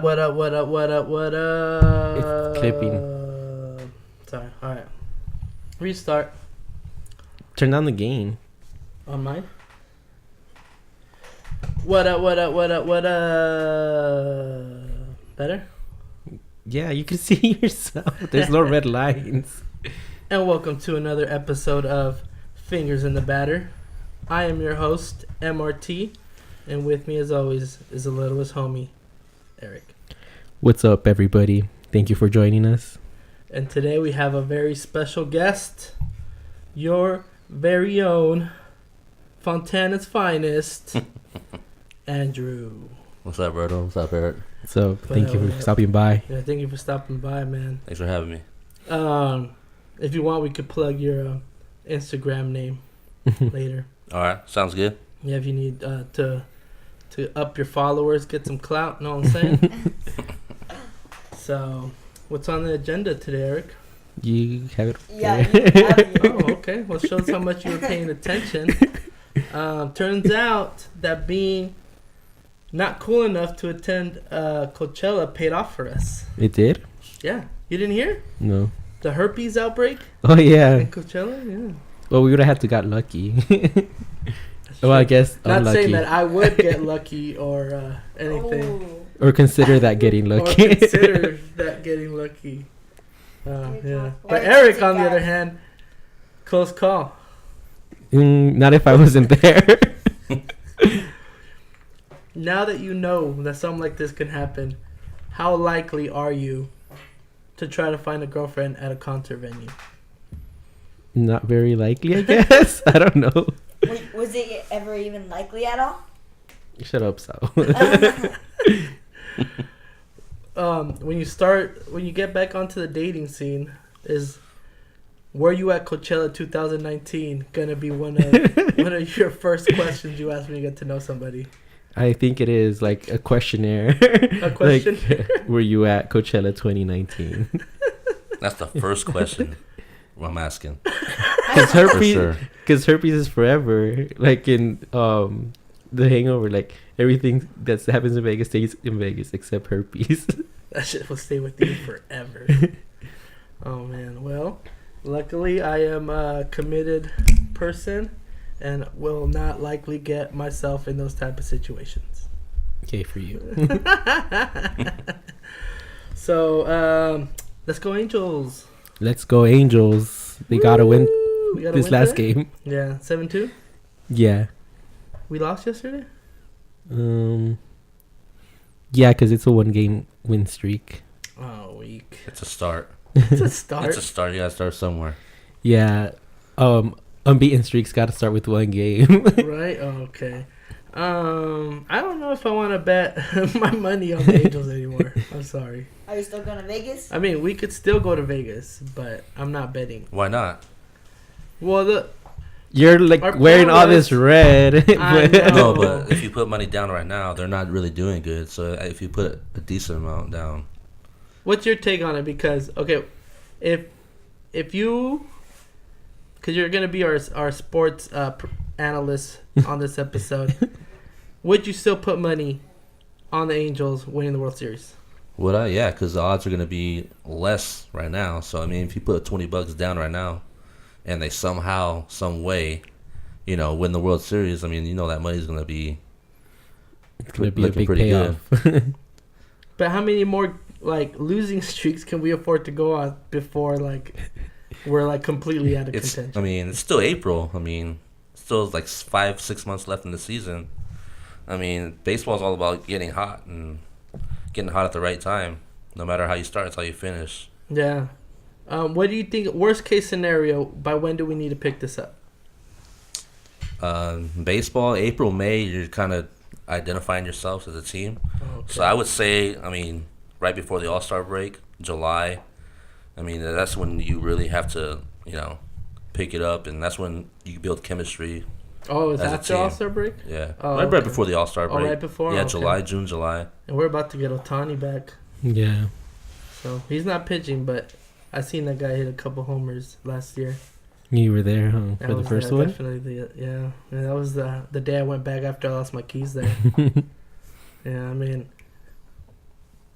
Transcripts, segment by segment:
up, what up, what up, what up, what up? It's clipping. Sorry, alright. Restart. Turn down the gain. On mine? What up, what up, what up, what up? Better? Yeah, you can see yourself. There's no red lines. And welcome to another episode of Fingers in the Batter. I am your host, MRT, and with me as always is the littlest homie, Eric. What's up, everybody? Thank you for joining us. And today we have a very special guest, your very own Fontana's finest, Andrew. What's up, Roto? What's up, Eric? So, thank you for stopping by. Yeah, thank you for stopping by, man. Thanks for having me. If you want, we could plug your Instagram name later. All right, sounds good. Yeah, if you need to up your followers, get some clout, know what I'm saying? So, what's on the agenda today, Eric? You have it. Yeah, you have it. Oh, okay. Well, shows how much you were paying attention. Turns out that being not cool enough to attend Coachella paid off for us. It did? Yeah. You didn't hear? No. The herpes outbreak Oh, yeah. in Coachella? Yeah. Well, we would have had to got lucky. Well, I guess Not unlucky. saying that I would get lucky or anything. Oh. Or consider that getting lucky. Or consider that getting lucky. Yeah. Why But did you Eric, take on the that? other hand, close call. Not if I wasn't there. Now that you know that something like this can happen, how likely are you to try to find a girlfriend at a concert venue? Not very likely, I guess. I don't know. Was it ever even likely at all? Shut up, Sal. When you get back onto the dating scene, is were you at Coachella 2019 gonna be one of your first questions you ask when you get to know somebody? I think it is like a questionnaire. A question? Like, were you at Coachella 2019? That's the first question I'm asking. Because herpes is forever. Like in The Hangover, like everything that happens in Vegas stays in Vegas except herpes. That shit will stay with you forever. Oh man. Well, luckily I am a committed person and will not likely get myself in those type of situations. Okay, for you. So, let's go Angels. Let's go, Angels. They gotta win We gotta this win last today? game. Yeah, 7-2. Yeah. We lost yesterday. Yeah, because it's a 1-game win streak. Oh, weak. It's a start. It's a start. It's a start. You gotta start somewhere. Yeah. Unbeaten streaks gotta start with 1 game. Right? Oh, okay. I don't know if I want to bet my money on the Angels anymore. I'm sorry. Are you still going to Vegas? I mean, we could still go to Vegas, but I'm not betting. Why not? Well, You're like Our wearing plan all was- this red. I but- know. No, but if you put money down right now, they're not really doing good. So if you put a decent amount down, what's your take on it? Because, okay, if you... Because you're going to be our sports analyst on this episode. Would you still put money on the Angels winning the World Series? would I? Yeah, because the odds are gonna be less right now. So I mean, if you put $20 down right now, and they somehow, some way, win the World Series, I mean, that money's gonna be It's gonna be a looking big pretty payoff. But how many more, losing streaks can we afford to go on before, we're, completely out of contention? I mean, it's still April. I mean, still 5-6 months left in the season. I mean, baseball's all about getting hot and getting hot at the right time. No matter how you start, it's how you finish. Yeah. What do you think, worst case scenario, by when do we need to pick this up? Baseball, April, May, you're kind of identifying yourselves as a team. Okay. So I would say, I mean, right before the All-Star break, July, I mean, that's when you really have to, pick it up, and that's when you build chemistry. Oh, is as a that the team. All-Star break? Yeah. Oh, right okay. before the All-Star Oh, break. right before? Yeah, Okay. July, June, July. And we're about to get Ohtani back. Yeah. So, he's not pitching, but I seen that guy hit a couple homers last year. You were there, huh? That For the was, first one? Definitely, yeah. That was the day I went back after I lost my keys there. Yeah, I mean,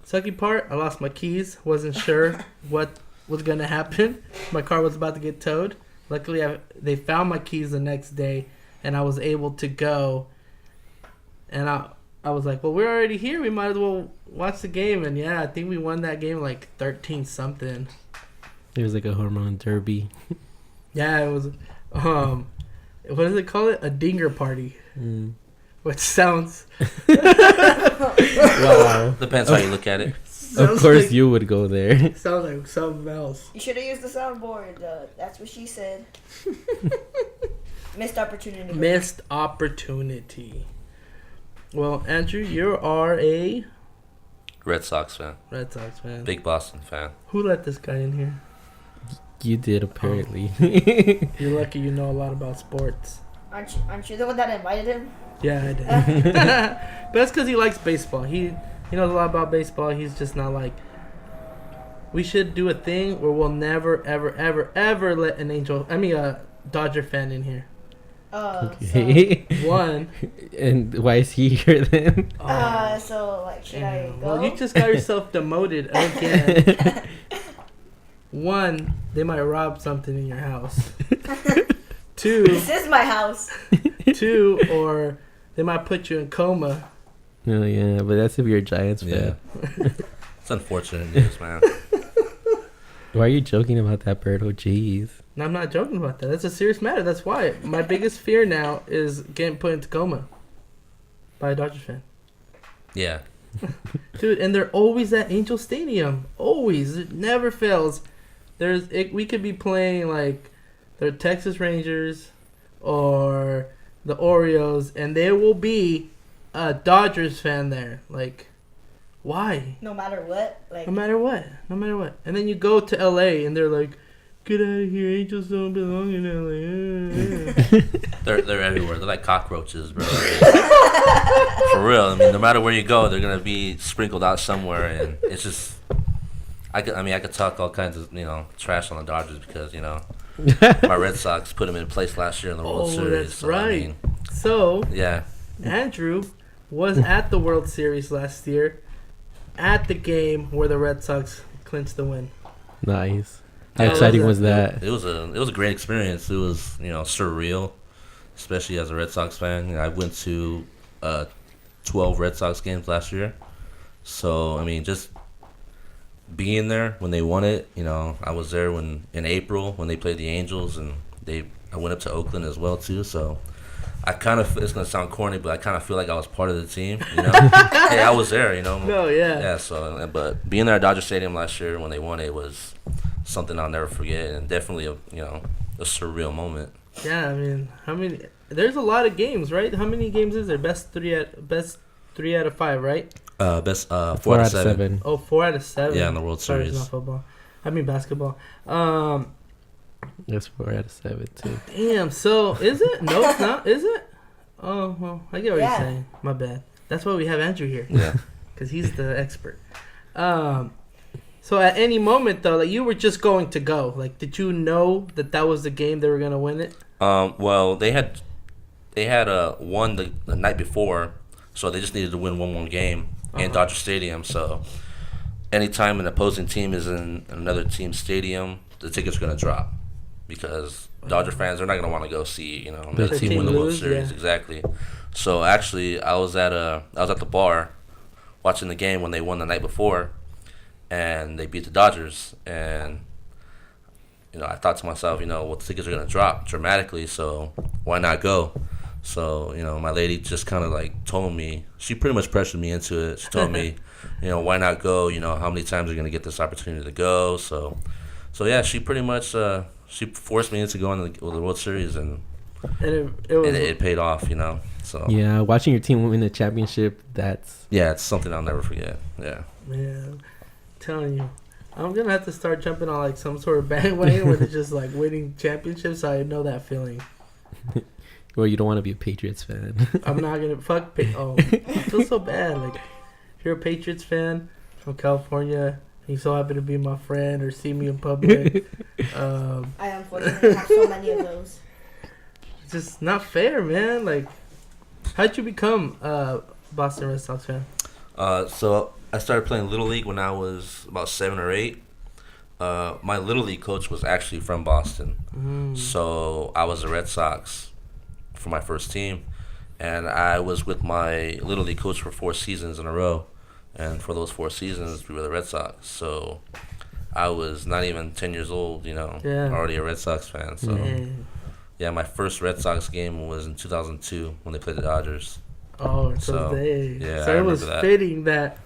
Sucky part, I lost my keys. Wasn't sure what was going to happen. My car was about to get towed. Luckily, they found my keys the next day, and I was able to go. And I was like, well, we're already here. We might as well watch the game. And, yeah, I think we won that game like 13-something. It was like a home run derby. Yeah, it was, what does it call it? A dinger party. Mm. Which sounds... Wow. Depends how you look at it. Of course you would go there. Sounds like something else. You should have used the soundboard. That's what she said. Missed opportunity. Missed opportunity. Well, Andrew, you are a Red Sox fan. Red Sox fan. Big Boston fan. Who let this guy in here? You did, apparently. You're lucky you know a lot about sports. Aren't you the one that invited him? Yeah, I did. But that's because he likes baseball. He knows a lot about baseball. He's just not like... We should do a thing where we'll never, ever, ever, ever let a Dodger fan in here. Okay. So, one. And why is he here then? So, like, should I go? Well, you just got yourself demoted again. One, they might rob something in your house. Two, This is my house. or they might put you in coma. Oh, yeah, but that's if you're a Giants fan. Yeah. It's unfortunate news, man. Why are you joking about that, Berto? Jeez. No, I'm not joking about that. That's a serious matter. That's why. My biggest fear now is getting put into coma by a Dodgers fan. Yeah. Dude, and they're always at Angel Stadium. Always. It never fails. We could be playing like the Texas Rangers or the Orioles, and there will be a Dodgers fan there. Like, why? No matter what. Like, No matter what. And then you go to LA, and they're like, get out of here. Angels don't belong in LA. They're everywhere. They're like cockroaches, bro. For real. I mean, no matter where you go, they're gonna be sprinkled out somewhere, and it's just. I could talk all kinds of trash on the Dodgers because my Red Sox put them in place last year in the World Series. That's so, right. I mean, So, yeah. Andrew was at the World Series last year at the game where the Red Sox clinched the win. Nice. How How exciting was was that? It was a great experience. It was surreal, especially as a Red Sox fan. I went to 12 Red Sox games last year, so I mean just being there when they won it. I was there in April when they played the Angels, and I went up to Oakland as well too. So I kind of, it's gonna sound corny, but I kind of feel like I was part of the team. Hey, I was there. No, yeah. Yeah. So, but being there at Dodger Stadium last year when they won it was something I'll never forget, and definitely a surreal moment. Yeah, I mean, there's a lot of games, right? How many games is there? Best three out of 5, right? Best 4 4 out of 7. Oh, 4 out of 7. Yeah, in the World Sorry, Series. it's not football. I mean basketball. That's 4 out of 7 too. Damn, so is it? No, it's not. Is it? Oh, well, I get what you're saying. My bad. That's why we have Andrew here. Yeah. Because he's the expert. So at any moment, though, like, you were just going to go. Like, did you know that was the game they were going to win it? Well, they had won the night before, so they just needed to win one more game in Dodger Stadium. So anytime an opposing team is in another team's stadium, the tickets are going to drop because Dodger fans are not going to want to go see another team win the World Series. Yeah. Exactly. So actually, I was at the bar watching the game when they won the night before, and they beat the Dodgers, and I thought to myself, well, the tickets are going to drop dramatically, so why not go? So, my lady just kind of like told me, she pretty much pressured me into it. She told me, why not go? How many times are you going to get this opportunity to go? So yeah, she pretty much, she forced me into going to the World Series, and it paid off, So Yeah, watching your team win the championship, it's something I'll never forget. Yeah. Man, I'm telling you. I'm going to have to start jumping on like some sort of bandwagon where they're just like winning championships. So I know that feeling. well, you don't want to be a Patriots fan. I'm not going to I feel so bad. Like, if you're a Patriots fan from California, you so happen to be my friend or see me in public. I unfortunately have so many of those. It's just not fair, man. Like, how'd you become a Boston Red Sox fan? So I started playing Little League when I was about 7 or 8. My Little League coach was actually from Boston. So I was the Red Sox for my first team. And I was with my Little League coach for 4 seasons in a row. And for those 4 seasons, we were the Red Sox. So I was not even 10 years old, already a Red Sox fan. So, yeah, my first Red Sox game was in 2002 when they played the Dodgers. Oh, so yeah, so it was fitting that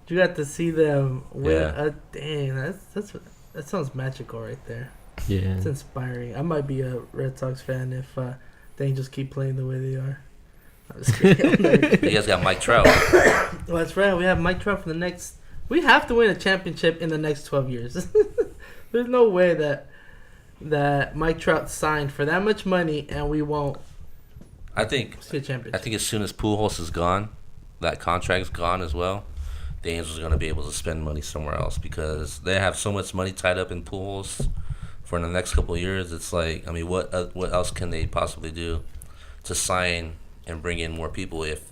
you got to see them win. Yeah. Dang, that sounds magical right there. Yeah. It's inspiring. I might be a Red Sox fan if they just keep playing the way they are. I'm just kidding. You guys got Mike Trout. Well, that's right. We have Mike Trout for the next... We have to win a championship in the next 12 years. There's no way that Mike Trout signed for that much money and we won't see a championship. I think as soon as Pujols is gone, that contract's gone as well, the Angels are going to be able to spend money somewhere else because they have so much money tied up in Pujols for the next couple of years. It's like, I mean, what else can they possibly do to sign and bring in more people if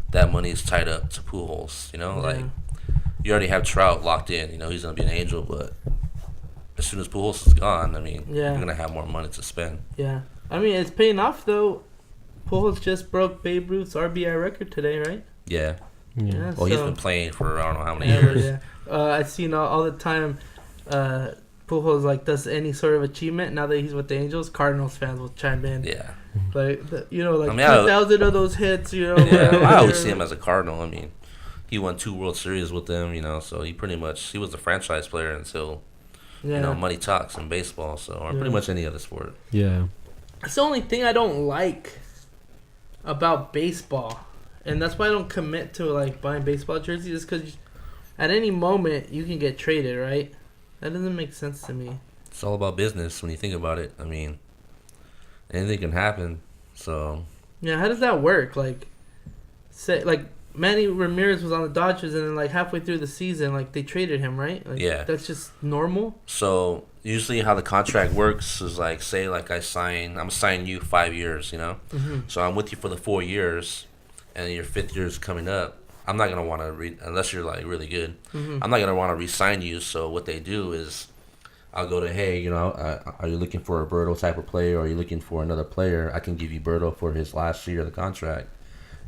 that money is tied up to Pujols? Like you already have Trout locked in. He's going to be an Angel, but as soon as Pujols is gone, I mean, you're going to have more money to spend. Yeah. I mean, it's paying off, though. Pujols just broke Babe Ruth's RBI record today, right? Yeah. Yeah. Well, he's been playing for I don't know how many years. Yeah. I've seen all the time Pujols, does any sort of achievement. Now that he's with the Angels, Cardinals fans will chime in. Yeah. Like, 2,000 of those hits, Yeah, I always see him as a Cardinal. I mean, he won 2 World Series with them, so he was the franchise player until, money talks in baseball, or pretty much any other sport. Yeah. That's the only thing I don't like about baseball. And that's why I don't commit to, buying baseball jerseys, is because at any moment you can get traded, right? That doesn't make sense to me. It's all about business when you think about it. I mean, anything can happen, so... Yeah, how does that work? Manny Ramirez was on the Dodgers, and then halfway through the season, they traded him, right? Yeah. That's just normal? So, usually how the contract works is, say, I'm signing you 5 years, Mm-hmm. So I'm with you for the 4 years, and your 5th year is coming up. I'm not going to want to, unless you're, really good, Mm-hmm. I'm not going to want to re-sign you. So what they do is I'll go to, hey, are you looking for a Berto type of player, or are you looking for another player? I can give you Berto for his last year of the contract.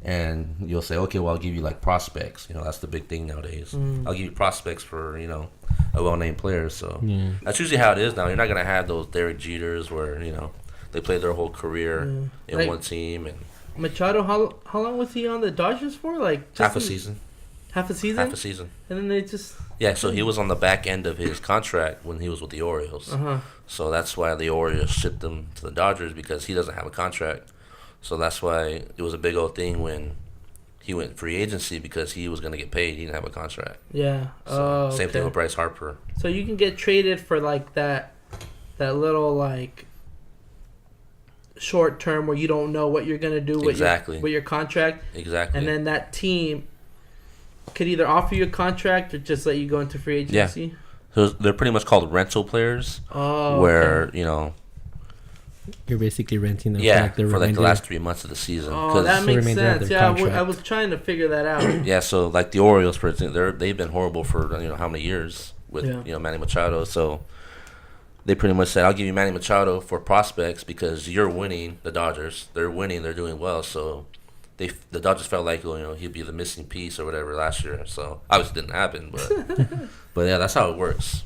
And you'll say, okay, well, I'll give you, prospects. That's the big thing nowadays. Mm. I'll give you prospects for, a well-named player. So that's usually how it is now. You're not going to have those Derek Jeters where, they play their whole career in one team. And Machado, how long was he on the Dodgers for? Half a season. Half a season? Half a season. And then they just... Yeah, so he was on the back end of his contract when he was with the Orioles. Uh-huh. So that's why the Orioles shipped him to the Dodgers, because he doesn't have a contract. So that's why it was a big old thing when he went free agency, because he was going to get paid. He didn't have a contract. Yeah. So same thing with Bryce Harper. So you can get traded for that little short term where you don't know what you're going to do with your contract. Exactly. And then that team could either offer you a contract or just let you go into free agency. Yeah. So they're pretty much called rental players. Oh. Where, you're basically renting them for the last 3 months of the season. Oh, that makes sense. Yeah, I was trying to figure that out. Yeah, so the Orioles, for example, they've been horrible for how many years with Manny Machado. So they pretty much said, I'll give you Manny Machado for prospects because you're winning. The Dodgers, they're winning, they're doing well. So the Dodgers felt like he'd be the missing piece or whatever last year. So obviously it didn't happen, but yeah, that's how it works.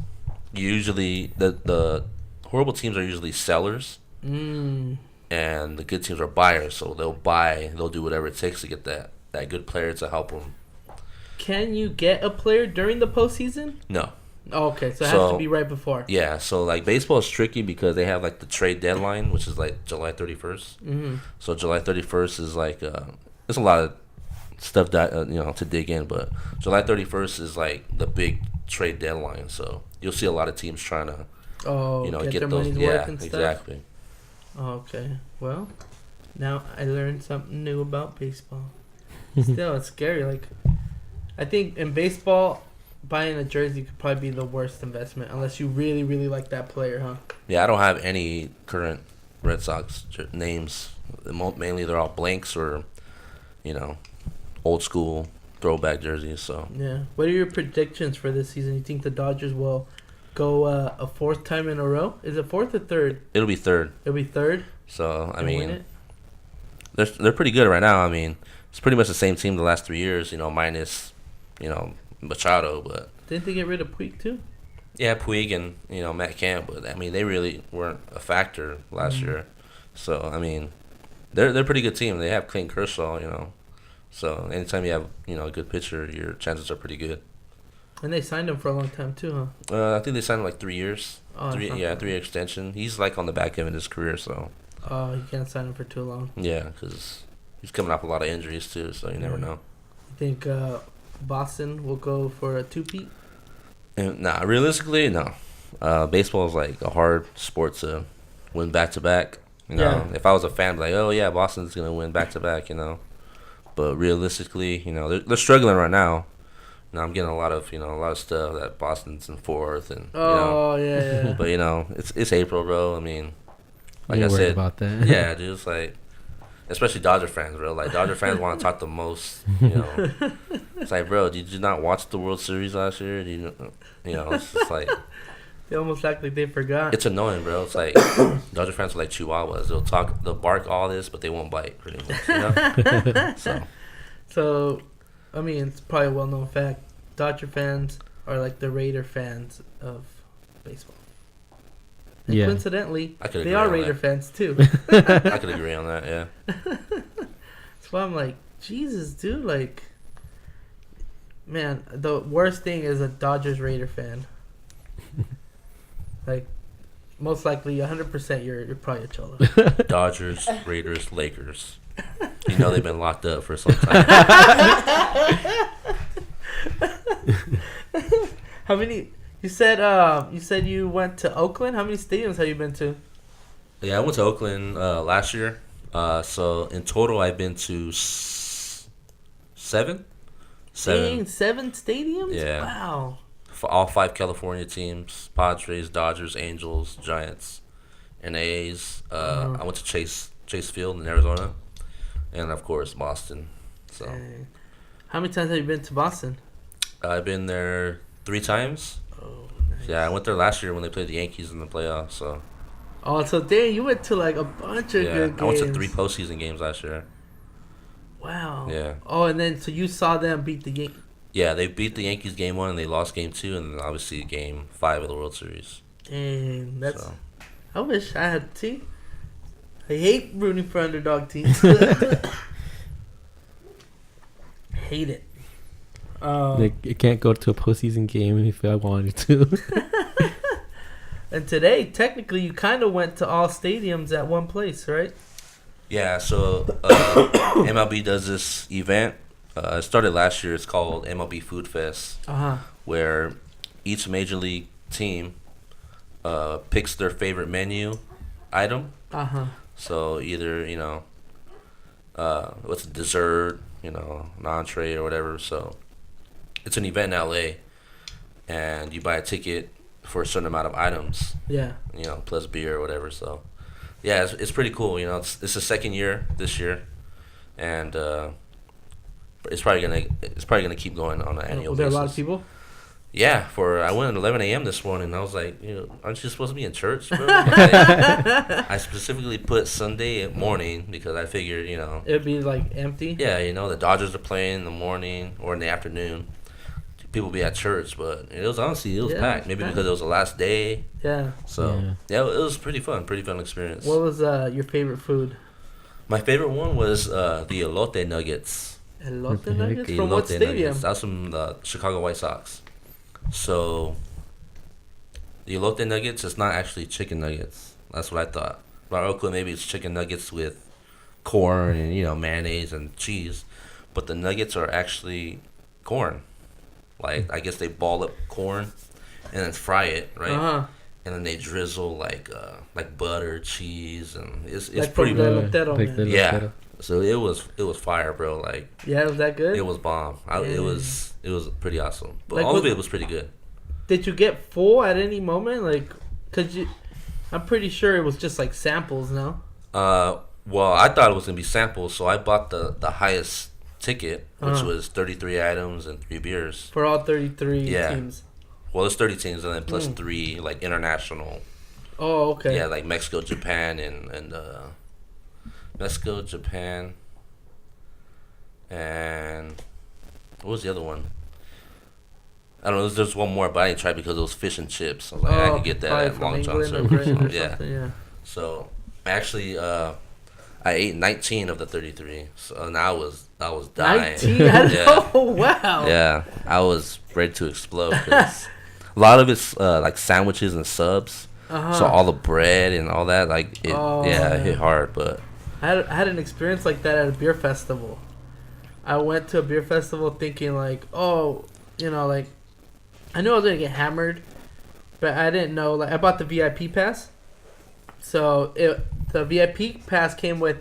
Usually the horrible teams are usually sellers. And the good teams are buyers, so they'll do whatever it takes to get that good player to help them. Can you get a player during the postseason? No. Oh, okay, so it has to be right before. Yeah, so baseball is tricky because they have the trade deadline, which is July 31st. Mm-hmm. So July 31st is there's a lot of stuff that to dig in, but July 31st is the big trade deadline. So you'll see a lot of teams trying to get their those. Money's Yeah, worth and stuff. exactly. Okay, well, now I learned something new about baseball. Still, it's scary. I think in baseball, buying a jersey could probably be the worst investment unless you really, really like that player, huh? Yeah, I don't have any current Red Sox names. Mainly they're all blanks or, old school throwback jerseys. So yeah. What are your predictions for this season? You think the Dodgers will go a fourth time in a row? Is it fourth or third? it'll be third. It'll be third. So I and win mean, it? they're pretty good right now. I mean, it's pretty much the same team the last 3 years. Minus Machado, but Didn't they get rid of Puig too? yeah, Puig and Matt Camp. But I mean, they really weren't a factor last year. So I mean, they're a pretty good team. They have Clayton Kershaw. So anytime you have a good pitcher, your chances are pretty good. And they signed him for a long time too, huh? I think they signed him like 3 years. Oh, 3-year extension. He's like on the back end of his career, so Oh, you can't sign him for too long. yeah, because he's coming off a lot of injuries too. So you never know. You think Boston will go for a two-peat? And, nah, realistically, no. Baseball is like a hard sport to win back to back. Yeah. If I was a fan, I'd be like, oh yeah, Boston's gonna win back to back. But realistically, they're struggling right now. I'm getting a lot of stuff that Boston's in fourth and yeah. But it's April, bro. I mean, like You I worried said, about that? yeah, dude. It's like, especially Dodger fans, bro. Like Dodger fans want to talk the most. It's like, bro, did you not watch the World Series last year? It's just like They almost act like they forgot. it's annoying, bro. It's like Dodger fans are like chihuahuas. They'll bark all this, but they won't bite, pretty much. So, I mean, it's probably a well-known fact. Dodger fans are like the Raider fans of baseball. And Yeah. coincidentally, I could they agree are on Raider that. fans too. I could agree on that. Yeah. That's why I'm like, Jesus, dude. Like, man, the worst thing is a Dodgers Raider fan. Like, most likely, 100%, you're probably a cholo. Dodgers, Raiders, Lakers. They've been locked up for some time. How many? You said you went to Oakland. How many stadiums have you been to? Yeah, I went to Oakland last year. So in total, I've been to seven. Dang, 7 stadiums? Yeah. Wow. For all 5 California teams: Padres, Dodgers, Angels, Giants, and A's. I went to Chase Field in Arizona, and of course Boston. So, Dang. How many times have you been to Boston? I've been there 3 times. Oh, nice. Yeah, I went there last year when they played the Yankees in the playoffs. So Oh, so dang, you went to like a bunch of good games. I went to 3 postseason games last year. Wow. Yeah. Oh, and then so you saw them beat the Yankees. Yeah, they beat the Yankees game 1 and they lost game 2, and then obviously game 5 of the World Series. Dang, that's. So. I wish I had a team. I hate rooting for underdog teams. Hate it. Like, you can't go to a postseason game if I wanted to. And today, technically, you kind of went to all stadiums at one place, right? Yeah, so MLB does this event. It started last year. It's called MLB Food Fest, where each major league team picks their favorite menu item. So either what's a dessert, an entree or whatever. So it's an event in LA, and you buy a ticket for a certain amount of items. Yeah. Plus beer or whatever. So yeah, it's pretty cool. It's the second year this year, and it's probably gonna keep going on an annual basis. Was there a lot of people? Yeah, I went at 11 a.m. this morning. And I was like, aren't you supposed to be in church, bro? I specifically put Sunday morning because I figured, It'd be like empty. Yeah, the Dodgers are playing in the morning or in the afternoon. People be at church, but it was packed. Maybe because it was the last day. Yeah. So yeah, it was pretty fun experience. What was your favorite food? My favorite one was the elote nuggets. Elote nuggets? The From what elote stadium? nuggets. That's from the Chicago White Sox. So the elote nuggets is not actually chicken nuggets. That's what I thought. But okay, maybe it's chicken nuggets with corn and mayonnaise and cheese, but the nuggets are actually corn. Like, I guess they ball up corn and then fry it, right? And then they drizzle like butter, cheese, and it's like pretty good. Yeah. So it was fire, bro. Like, yeah, was that good? It was bomb. It was pretty awesome. But like, all of it was pretty good. Did you get full at any moment? Like, I'm pretty sure it was just like samples, no? Well, I thought it was gonna be samples, so I bought the highest ticket, which was 33 items and 3 beers. For all 33 teams. Well, there's 30 teams and then plus 3 like international. Oh, okay. Yeah, like Mexico, Japan, and Mexico, Japan, and what was the other one? I don't know. There's one more, but I didn't try because it was fish and chips. I was like, I could get that at Long John Silver. Yeah. So actually, I ate 19 of the 33. So and I was dying. 19? Oh wow. Yeah, I was ready to explode because a lot of it's like sandwiches and subs. So all the bread and all that, like it hit hard. But I had an experience like that at a beer festival. I went to a beer festival thinking like, like I knew I was gonna get hammered, but I didn't know. Like I bought the VIP pass, so the VIP pass came with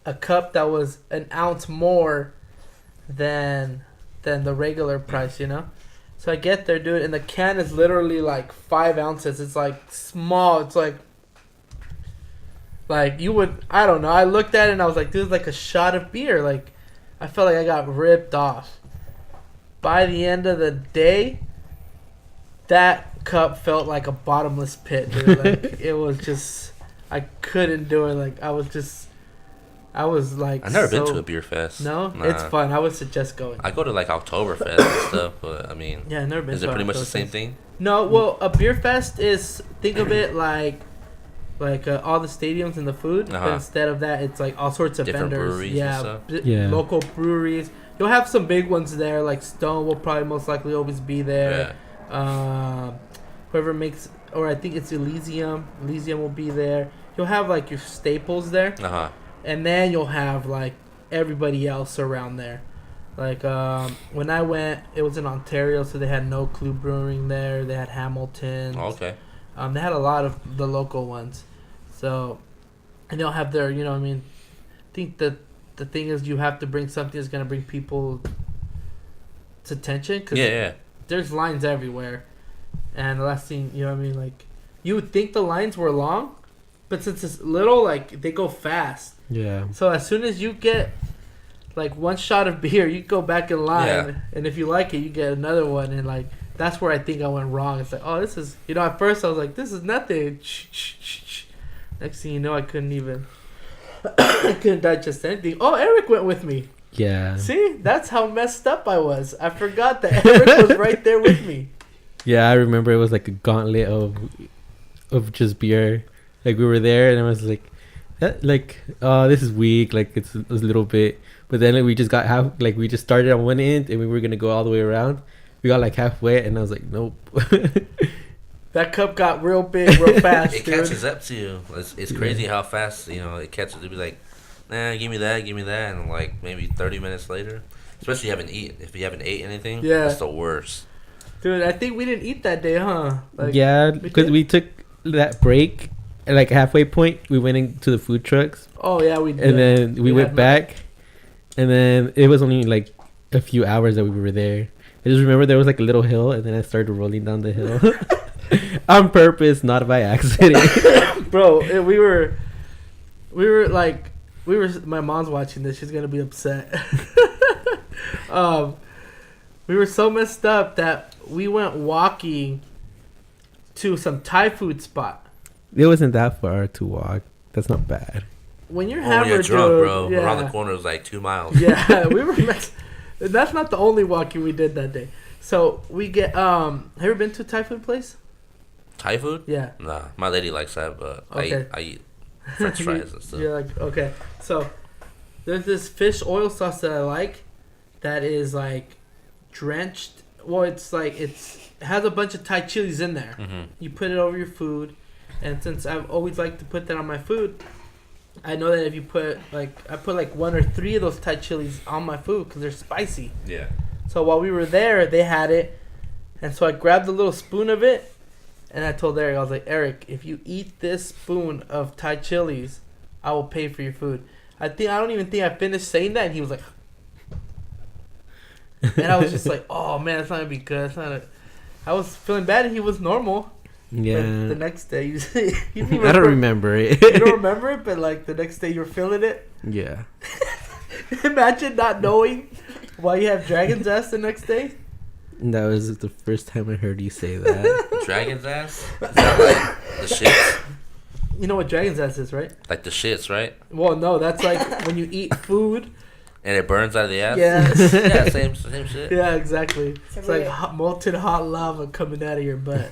a cup that was an ounce more than the regular price, So I get there, dude, and the can is literally like 5 ounces. It's like small. It's like you would, I don't know. I looked at it and I was like, dude, it's like a shot of beer. Like I felt like I got ripped off. By the end of the day, that cup felt like a bottomless pit, dude. Like it was just, I couldn't do it. Like I was like, I've never been to a beer fest. No? Nah. It's fun. I would suggest going. I go to like Oktoberfest and stuff, but I mean, yeah, I've never been. Is it pretty much the same thing? No, well, a beer fest is, think of it like all the stadiums and the food, but instead of that, it's like all sorts of different vendors. Breweries and stuff. Local breweries. You'll have some big ones there, like Stone will probably most likely always be there. Yeah. Whoever makes, or I think it's Elysium will be there. You'll have like your staples there. And then you'll have like everybody else around there. Like when I went, it was in Ontario, so they had No Clue Brewing there. They had Hamilton's. Oh, okay. They had a lot of the local ones. So, and they'll have their, I think that the thing is you have to bring something that's going to bring people's attention. Cause there's lines everywhere. And the last thing, like, you would think the lines were long, but since it's little, like, they go fast. Yeah. So as soon as you get like one shot of beer, you go back in line, and if you like it, you get another one, and like that's where I think I went wrong. It's like, oh, this is, at first I was like, this is nothing. Next thing you know, I couldn't digest anything. Oh, Eric went with me. Yeah. See, that's how messed up I was. I forgot that Eric was right there with me. Yeah, I remember it was like a gauntlet of just beer. Like we were there, and I was like, this is weak. Like it's a little bit, but then we just got we just started on one end, and we were gonna go all the way around. We got like halfway, and I was like, nope. That cup got real big, real fast. It catches up to you. It's crazy how fast it catches. It'd be like, nah, give me that, and like maybe 30 minutes later, especially if you haven't ate anything, it's the worst. Dude, I think we didn't eat that day, huh? Because we took that break. At like halfway point, we went into the food trucks. Oh yeah, we did. And then we went back, and then it was only like a few hours that we were there. I just remember there was like a little hill, and then I started rolling down the hill on purpose, not by accident. Bro, we were. My mom's watching this. She's gonna be upset. We were so messed up that we went walking to some Thai food spot. It wasn't that far to walk. That's not bad. When you're hammered, drunk, dude, bro. Yeah. Around the corner was like 2 miles. Yeah, we were. That's not the only walking we did that day. So we get. Have you ever been to a Thai food place? Thai food? Yeah. Nah, my lady likes that, but okay. I eat French fries and stuff. You're like, okay. So there's this fish oil sauce that I like, that is like drenched. Well, it's like it has a bunch of Thai chilies in there. Mm-hmm. You put it over your food. And since I've always liked to put that on my food, I know that if you put I put like 1 or 3 of those Thai chilies on my food because they're spicy. Yeah. So while we were there, they had it, and so I grabbed a little spoon of it, and I told Eric, I was like, Eric, if you eat this spoon of Thai chilies, I will pay for your food. I don't even think I finished saying that, and he was like, and I was just like, oh man, it's not gonna be good. I was feeling bad, and he was normal. Yeah. But the next day, you I don't remember it. You don't remember it, but like the next day, you're feeling it. Yeah. Imagine not knowing Why you have Dragon's ass the next day? That was the first time I heard you say that. Dragon's ass? Is that like the shits? You know what Dragon's ass is, right? Like the shits, right? Well, no, that's like when you eat food. And it burns out of the ass? Yes. Yeah, same shit. Yeah, exactly. So It's like molten hot lava coming out of your butt.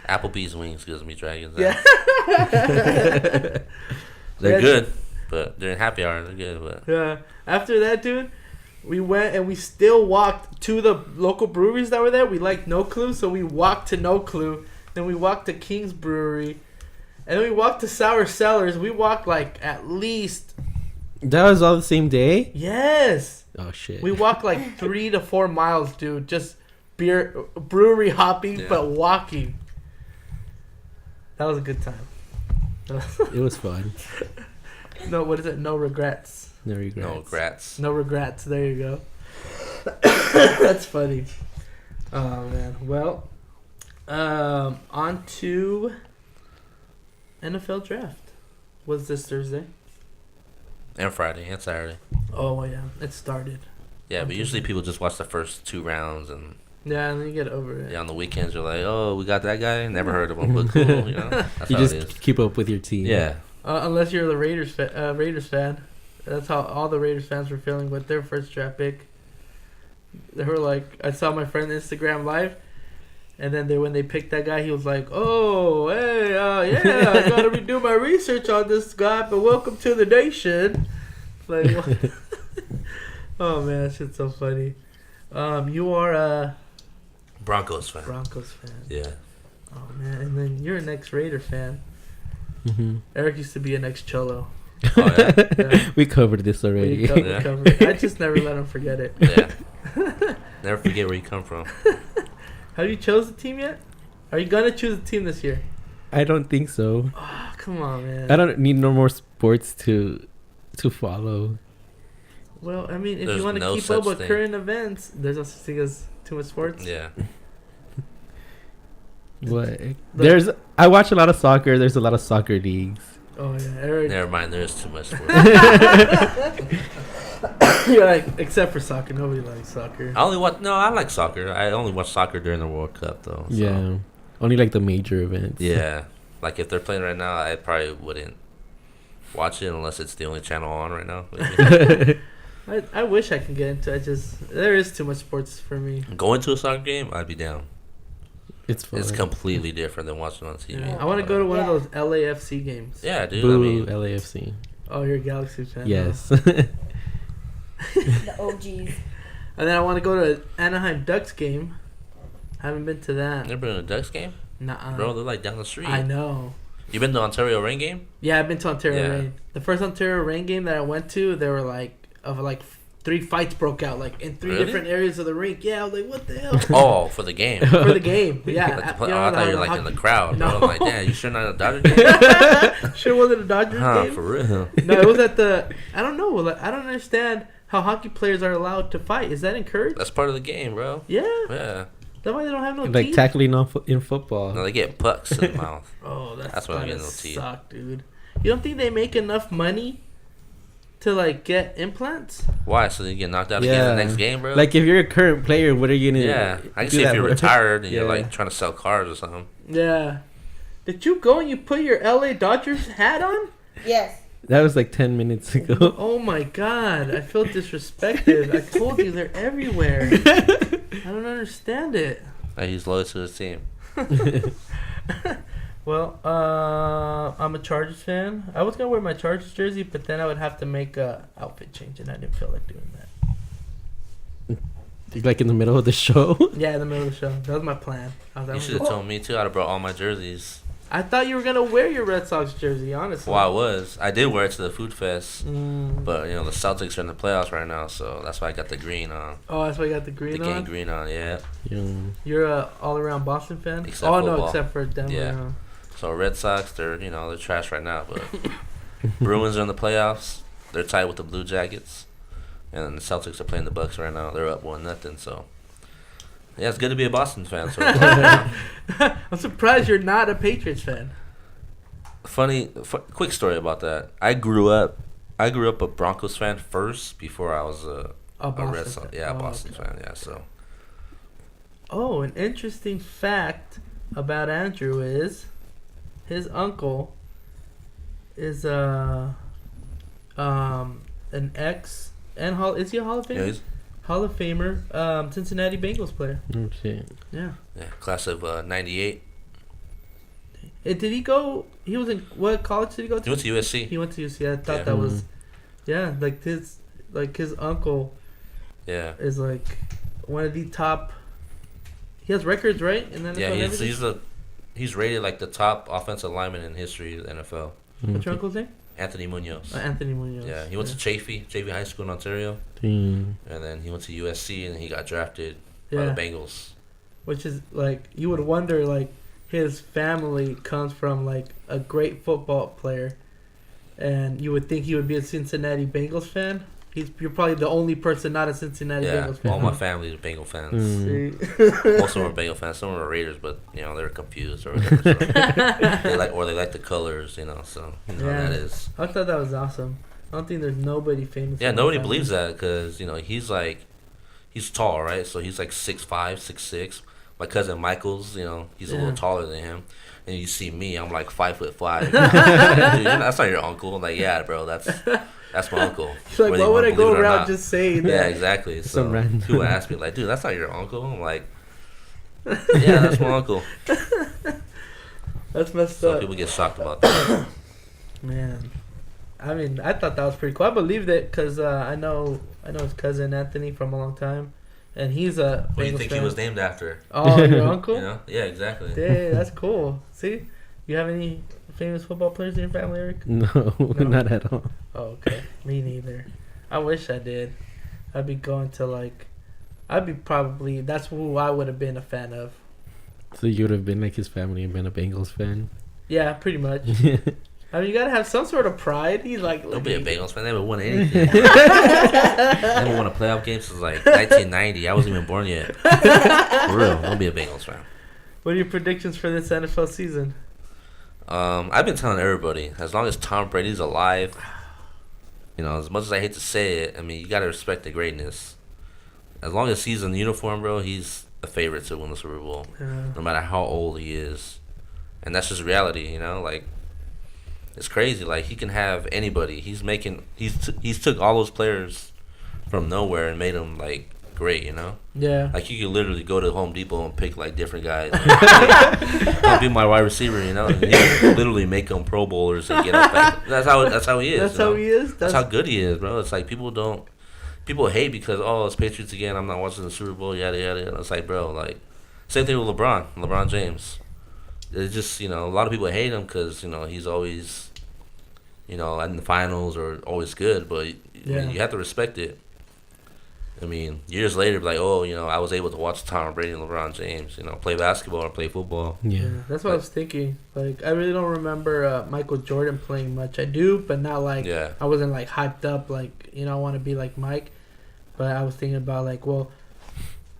Applebee's wings gives me Dragon's Yeah. ass. They're good, but during happy hour, they're good. But Yeah. After that, dude, we went and we still walked to the local breweries that were there. We liked No Clue, so we walked to No Clue. Then we walked to King's Brewery. And then we walked to Sour Cellars. We walked like at least... That was all the same day? Yes. Oh, shit. We walked like 3 to 4 miles, dude. Just brewery hopping, Yeah. but walking. That was a good time. It was fun. No, what is it? No regrets. No regrets. no grats. No regrets. There you go. That's funny. Oh man. Well, on to NFL draft. Was this Thursday? And Friday and Saturday. Oh yeah, it started. Yeah, but usually people just watch the first 2 rounds, and Yeah, and then you get over it. yeah, on the weekends you're like, oh, we got that guy. Never heard of him, but cool. You know, that's You how it just is. keep up with your team. Yeah, Unless you're the Raiders fan. That's how all the Raiders fans were feeling with their first draft pick. They were like, I saw my friend Instagram live, and then when they picked that guy, he was like, "Oh, hey, yeah, I gotta redo my research on this guy, but welcome to the nation." Like, what? Oh man, that shit's so funny. You are a Broncos fan. Broncos fan. Yeah, Oh man, and then you're an ex-Raider fan. Mm-hmm. Eric used to be an ex-Cholo. oh yeah, Yeah. We covered this already. We Yeah. covered it. I just never let him forget it. yeah. Never forget where you come from. Have you chose the team yet? Are you gonna choose a team this year? I don't think so. Oh, come on, man. I don't need no more sports to follow. Well, I mean, if There's you want to no keep such up with thing. current events, there's no such thing as too much sports. Yeah, What? I watch a lot of soccer. There's a lot of soccer leagues. Oh yeah, Eric. never mind. There's too much sport. You're like, except for soccer, nobody likes soccer. I only watch. No, I like soccer. I only watch soccer during the World Cup, though. So. Yeah, only like the major events. Yeah, like if they're playing right now, I probably wouldn't watch it unless it's the only channel on right now. I wish I could get into it. There is too much sports for me. Going to a soccer game, I'd be down. It's fun. It's completely different than watching on TV. I want to go to one of those LAFC games. Yeah, dude. Boo, I mean, LAFC. Oh, you're a Galaxy fan. Yes. The OGs. And then I want to go to an Anaheim Ducks game. Haven't been to that. never been to a Ducks game, Nuh-uh. bro. They're like down the street. I know. You been to Ontario Rain game? Yeah, I've been to Ontario Yeah. Rain. The first Ontario Rain game that I went to, there were like 3 fights broke out like in 3 Really? different areas of the rink. Yeah, I was like, what the hell? Oh, for the game. For the game. Yeah. Like the you know, I thought you the were like in the hockey- crowd. No. Bro. I'm like, damn, you sure not a Dodger game? Sure wasn't a Dodgers Huh, game? for real. No, it was at the... I don't know. Like, I don't understand how hockey players are allowed to fight. Is that encouraged? That's part of the game, bro. Yeah. Yeah. That's why they don't have no Like teeth? tackling in football. No, they get pucks in the mouth. Oh, That's why I'm gotta getting no teeth. suck, dude. You don't think they make enough money to, like, get implants? Why? So you get knocked out again the next game, bro? Like if you're a current player, what are you gonna? yeah. I can do see if that you're for? retired and you're Yeah. like trying to sell cars or something. Yeah. Did you go and you put your LA Dodgers hat on? Yes. That was like 10 minutes ago. Oh my god, I feel disrespected. I told you they're everywhere. I don't understand it. He's loyal to his team. Well, I'm a Chargers fan. I was gonna wear my Chargers jersey, but then I would have to make a outfit change, and I didn't feel like doing that. Like in the middle of the show. Yeah, in the middle of the show. That was my plan. I was You like, should have told me too. I'd have brought all my jerseys. I thought you were gonna wear your Red Sox jersey, honestly. Well, I did wear it to the food fest, Mm. but you know the Celtics are in the playoffs right now, so that's why I got the green on. Oh, that's why you got the green The game on. green on, yeah. Yeah. You're a all-around Boston fan. Except no, football. except for Denver. Yeah. Huh? So Red Sox, they're trash right now, but Bruins are in the playoffs. They're tied with the Blue Jackets, and the Celtics are playing the Bucks right now. They're up 1-0, so yeah, it's good to be a Boston fan. So I'm surprised you're not a Patriots fan. quick story about that. I grew up I grew up a Broncos fan first before I was a Red Sox. fan. Yeah, Boston fan. Yeah, so. Oh, an interesting fact about Andrew is his uncle is an ex and is he a Hall of Famer? Yeah, he's Hall of Famer, Cincinnati Bengals player. Oh shit. Yeah. class of '98. Did he go? He was in what college did he go to? He went to USC. He went to USC. I thought Yeah. that was, yeah, like his uncle Yeah. is like one of the top. He has records, right? And then Yeah, he's rated like the top offensive lineman in history of the NFL. What's your uncle's name? Anthony Munoz. Anthony Muñoz. Yeah, he went to Chafee High School in Ontario, Damn. and then he went to USC, and he got drafted by Yeah. the Bengals. Which is like you would wonder like his family comes from like a great football player, and you would think he would be a Cincinnati Bengals fan. You're probably the only person not a Cincinnati Yeah, Bengals fan. all my family are Bengal fans. Mm. See? Most of them are Bengal fans. Some are Raiders, but they're confused or whatever. So they like the colors, so Yeah. that is. I thought that was awesome. I don't think there's nobody famous. Yeah, in my nobody family. believes that because he's tall, right? So he's like 6'5", 6'6". My cousin Michael's, he's a little taller than him. And you see me, I'm like 5'5". Dude, that's not your uncle. I'm like, yeah, bro, that's my uncle. He's like, Whether why you would I wanna go believe it or around not. just saying that? Yeah, exactly. So Some random. people ask me like, dude, that's not your uncle. I'm like, yeah, that's my uncle. That's messed So up. people get shocked about that. Man, I mean, I thought that was pretty cool. I believed it because I know his cousin Anthony from a long time, and he's a. What do you Bengals think fan. he was named after? Oh, your uncle? Yeah, exactly. Yeah, that's cool. See, you have any famous football players in your family, Eric? No, not at all. Oh, okay. Me neither. I wish I did. I'd be going to that's who I would have been a fan of. So you would have been like his family and been a Bengals fan. Yeah, pretty much. I mean, you gotta have some sort of pride. He's like, Don't be a Bengals fan. They haven't won anything. They haven't won a playoff game since like 1990. I wasn't even born yet. For real. Don't be a Bengals fan. What are your predictions for this NFL season? I've been telling everybody, as long as Tom Brady's alive, as much as I hate to say it, I mean, you gotta respect the greatness. As long as he's in the uniform, bro, he's a favorite to win the Super Bowl, no matter how old he is. And that's just reality, like, it's crazy. Like, he can have anybody. He's took all those players from nowhere and made them, like, great, Yeah. Like, you could literally go to Home Depot and pick, like, different guys. Don't be my wide receiver, and he can literally make them Pro Bowlers and get up back. That's how he is. That's how he is? That's how good he is, bro. It's like people hate because, it's Patriots again, I'm not watching the Super Bowl, yada, yada, yada. It's like, bro, like, same thing with LeBron James. It's just, a lot of people hate him because, he's always, in the finals or always good, but I mean, you have to respect it. I mean, years later, like, I was able to watch Tom Brady and LeBron James, play basketball or play football. Yeah. That's what I was thinking. Like, I really don't remember Michael Jordan playing much. I do, but not like, I wasn't like hyped up, like, I want to be like Mike. But I was thinking about like, well,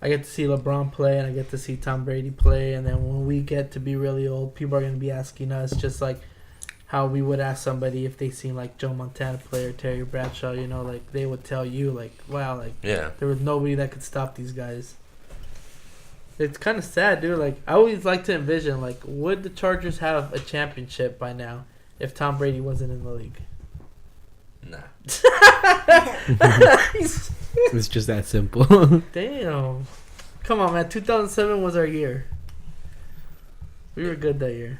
I get to see LeBron play and I get to see Tom Brady play. And then when we get to be really old, people are going to be asking us just like how we would ask somebody if they seen like Joe Montana play or Terry Bradshaw, like they would tell you like, wow, like there was nobody that could stop these guys. It's kind of sad, dude. Like, I always like to envision, like, would the Chargers have a championship by now if Tom Brady wasn't in the league? Nah. It's just that simple. Damn. Come on, man. 2007 was our year. We were good that year.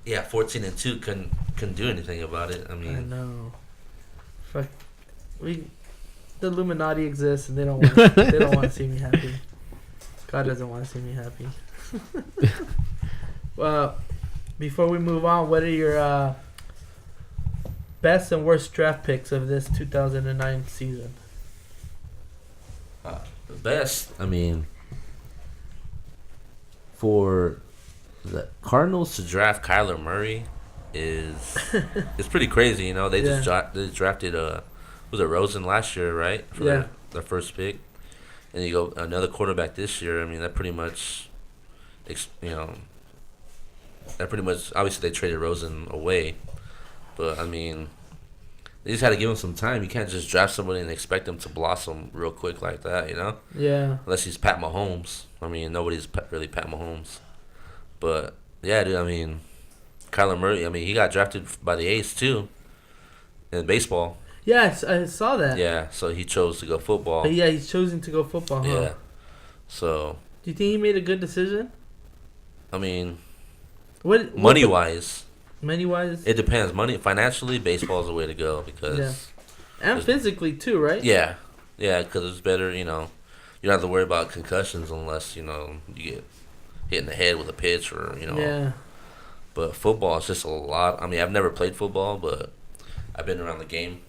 Yeah, 14-2 couldn't do anything about it. I I mean, know. Fuck. The Illuminati exists, and they don't want to see me happy. God doesn't want to see me happy. Well, before we move on, what are your best and worst draft picks of this 2009 season? the best, I mean, for the Cardinals to draft Kyler Murray is it's pretty crazy. They they drafted was it Rosen last year, right? For their first pick, and you go another quarterback this year. I mean, that pretty much, obviously they traded Rosen away, but I mean, They just had to give him some time. You can't just draft somebody and expect them to blossom real quick like that, you know? Yeah. Unless he's Pat Mahomes. I mean, nobody's really Pat Mahomes. But, yeah, dude, I mean, Kyler Murray, I mean, he got drafted by the A's, too, in baseball. Yes, I saw that. Yeah, so he chose to go football. But yeah, he's choosing to go football, huh? Yeah. So. Do you think he made a good decision? I mean, money-wise? It depends. Financially, baseball is the way to go because. Yeah. And physically too, right? Yeah, because it's better. You know, you don't have to worry about concussions unless you get hit in the head with a pitch or Yeah. But football is just a lot. I mean, I've never played football, but I've been around the game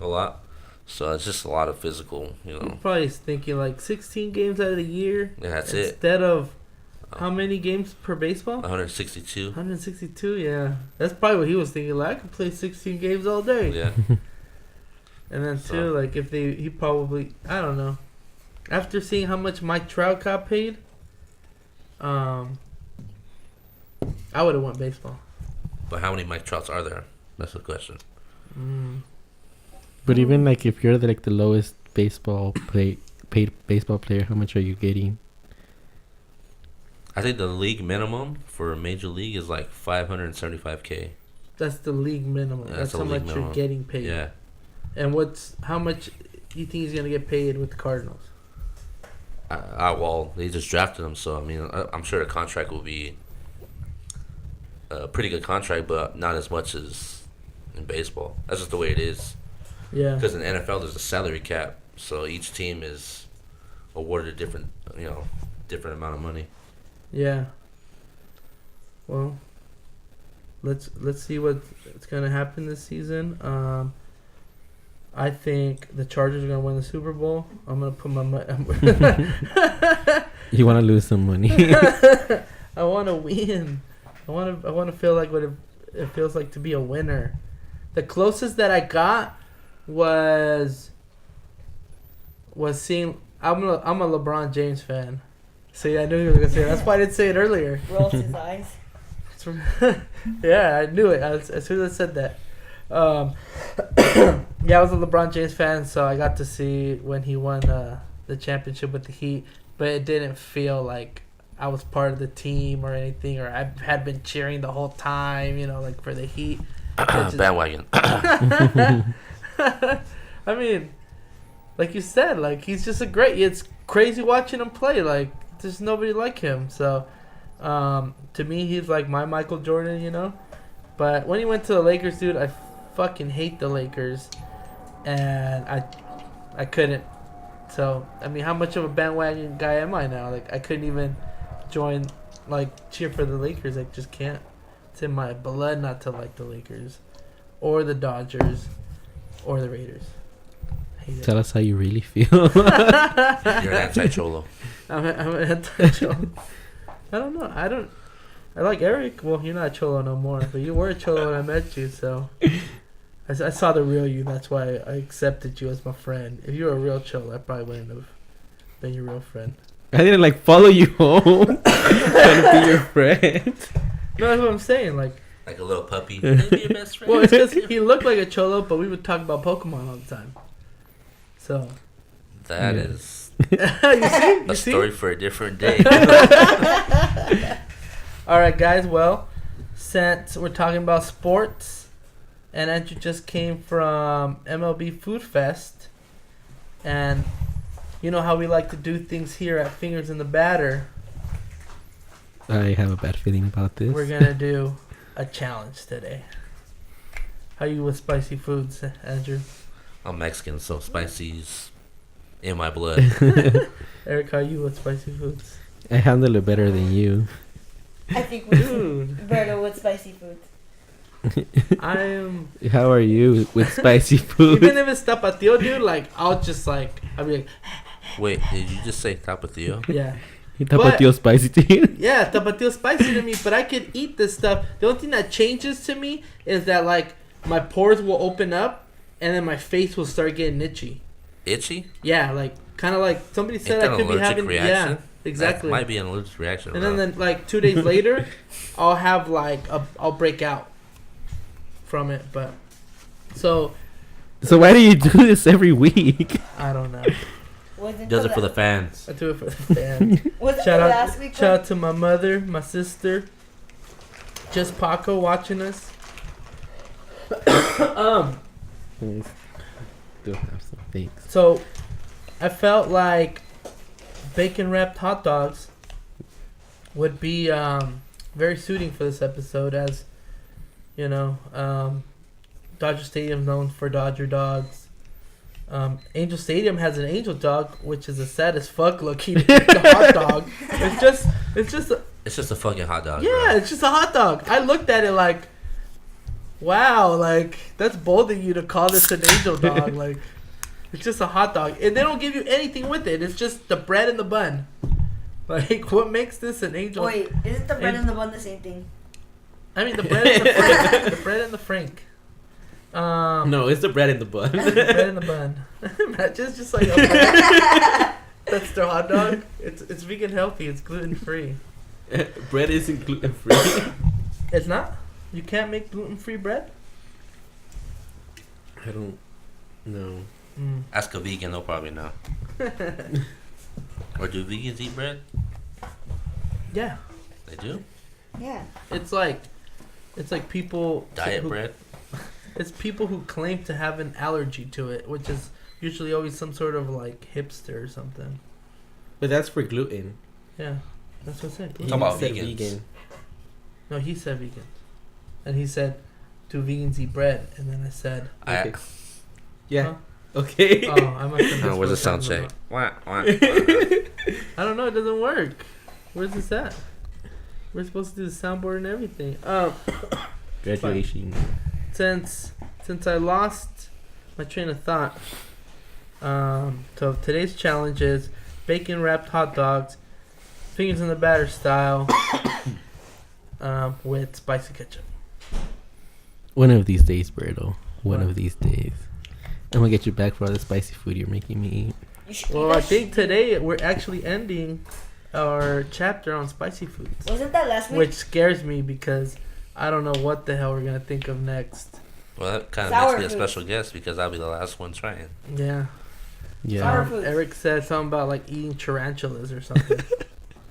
a lot, so it's just a lot of physical. You're probably thinking like 16 games out of the year. Yeah, that's it. Instead of. How many games per baseball? 162. 162, yeah. That's probably what he was thinking. Like, I could play 16 games all day. Yeah. And then, too, like, he probably, I don't know. After seeing how much Mike Trout got paid, I would have went baseball. But how many Mike Trouts are there? That's the question. But even, like, if you're, the lowest paid baseball player, how much are you getting? I think the league minimum for a major league is like $575K. That's the league minimum. Yeah, that's how much you're getting paid. Yeah. And how much do you think he's gonna get paid with the Cardinals? Well, they just drafted him, so I mean, I'm sure the contract will be a pretty good contract, but not as much as in baseball. That's just the way it is. Yeah. Because in the NFL, there's a salary cap, so each team is awarded a different amount of money. Yeah. Well, let's see what's gonna happen this season. I think the Chargers are gonna win the Super Bowl. I'm gonna put my money. You want to lose some money? I want to win. I want to feel like what it feels like to be a winner. The closest that I got was seeing. I'm a LeBron James fan. See, I knew you were gonna say it. That's why I didn't say it earlier. Rolls his eyes. Yeah, I knew it. As soon as I said that. Yeah, I was a LeBron James fan, so I got to see when he won the championship with the Heat, but it didn't feel like I was part of the team or anything, or I had been cheering the whole time, like for the Heat. Bandwagon. I mean, like you said, like he's just it's crazy watching him play. Like there's nobody like him. So to me, he's like my Michael Jordan, But when he went to the Lakers, dude, I fucking hate the Lakers, and I couldn't. So I mean, how much of a bandwagon guy am I now? Like I couldn't even join, cheer for the Lakers. I just can't. It's in my blood not to like the Lakers, or the Dodgers, or the Raiders. Tell us how you really feel. You're an anti-Cholo. I'm an anti-Cholo. I don't know. I like Eric. Well, you're not a Cholo no more, but you were a Cholo when I met you, so I saw the real you. That's why I accepted you as my friend. If you were a real Cholo, I probably wouldn't have been your real friend. I didn't follow you home trying to be your friend. No, that's what I'm saying. Like a little puppy. Maybe your best friend. Well, it's because he looked like a Cholo, but we would talk about Pokemon all the time. So that is a story for a different day. All right, guys. Well, since we're talking about sports, and Andrew just came from MLB Food Fest, and you know how we like to do things here at Fingers in the Batter. I have a bad feeling about this. We're gonna do a challenge today. How you with spicy foods, Andrew? I'm Mexican, so spicy's in my blood. Eric, how you with spicy foods? I handle it better than you. I think we should better with spicy food. I am. How are you with spicy food? Even if it's tapatio, dude, I'll be like. Wait, did you just say tapatio? Yeah. Tapatio spicy to you? Yeah, tapatio spicy to me, but I could eat this stuff. The only thing that changes to me is that my pores will open up and then my face will start getting itchy. Itchy? Yeah, kind of somebody said I could be having reaction? Yeah, exactly. That might be an allergic reaction. And then 2 days later, I'll have I'll break out from it. But so So why do you do this every week? I don't know. Wasn't Does it for the fans. I do it for the fans. Was it Shout the out, last week? shout out to my mother, my sister, just Paco watching us. Do have some things. So, I felt like bacon wrapped hot dogs would be very suiting for this episode, as you know, Dodger Stadium known for Dodger dogs. Angel Stadium has an angel dog, which is a sad as fuck looking hot dog. It's just a fucking hot dog. yeah, bro. it's just a hot dog. I looked at it like, wow, like that's bold of you to call this an angel dog. Like, it's just a hot dog, and they don't give you anything with it. It's just the bread and the bun. Like, what makes this an angel? Wait, isn't the bread and the bun the same thing? I mean, the bread and the frank. The bread and the frank. No, it's the bread in the bun. Bread and the bun. just like a bread. That's their hot dog. It's vegan healthy. It's gluten free. Bread isn't gluten free. It's not. You can't make gluten free bread. I don't know. Ask a vegan, they'll probably know. Or do vegans eat bread? Yeah, They do. Yeah. it's like people Diet who- bread. It's people who claim to have an allergy to it, which is usually always some sort of like hipster or something. But that's for gluten. Yeah, that's what I said. Talking about said vegans. No, he said vegan, and he said, "Do vegans eat bread?" And then I said, Okay. I, Yeah. Huh? Okay. "Oh, I must have missed where's the what sound I'm check? talking Wah, wah. about." I don't know. It doesn't work. Where's this at? We're supposed to do the soundboard and everything. Graduation. Since I lost my train of thought, so today's challenge is bacon wrapped hot dogs, fingers in the batter style, with spicy ketchup. One of these days, Berto. One What? of these days. I'm gonna get you back for all the spicy food you're making me eat. Well, I think today we're actually ending our chapter on spicy foods, Wasn't that last week? which scares me because I don't know what the hell we're gonna think of next. Well, that kind of Sour makes me a food. special guest because I'll be the last one trying. Yeah. Yeah. Sour food. Eric said something about like eating tarantulas or something.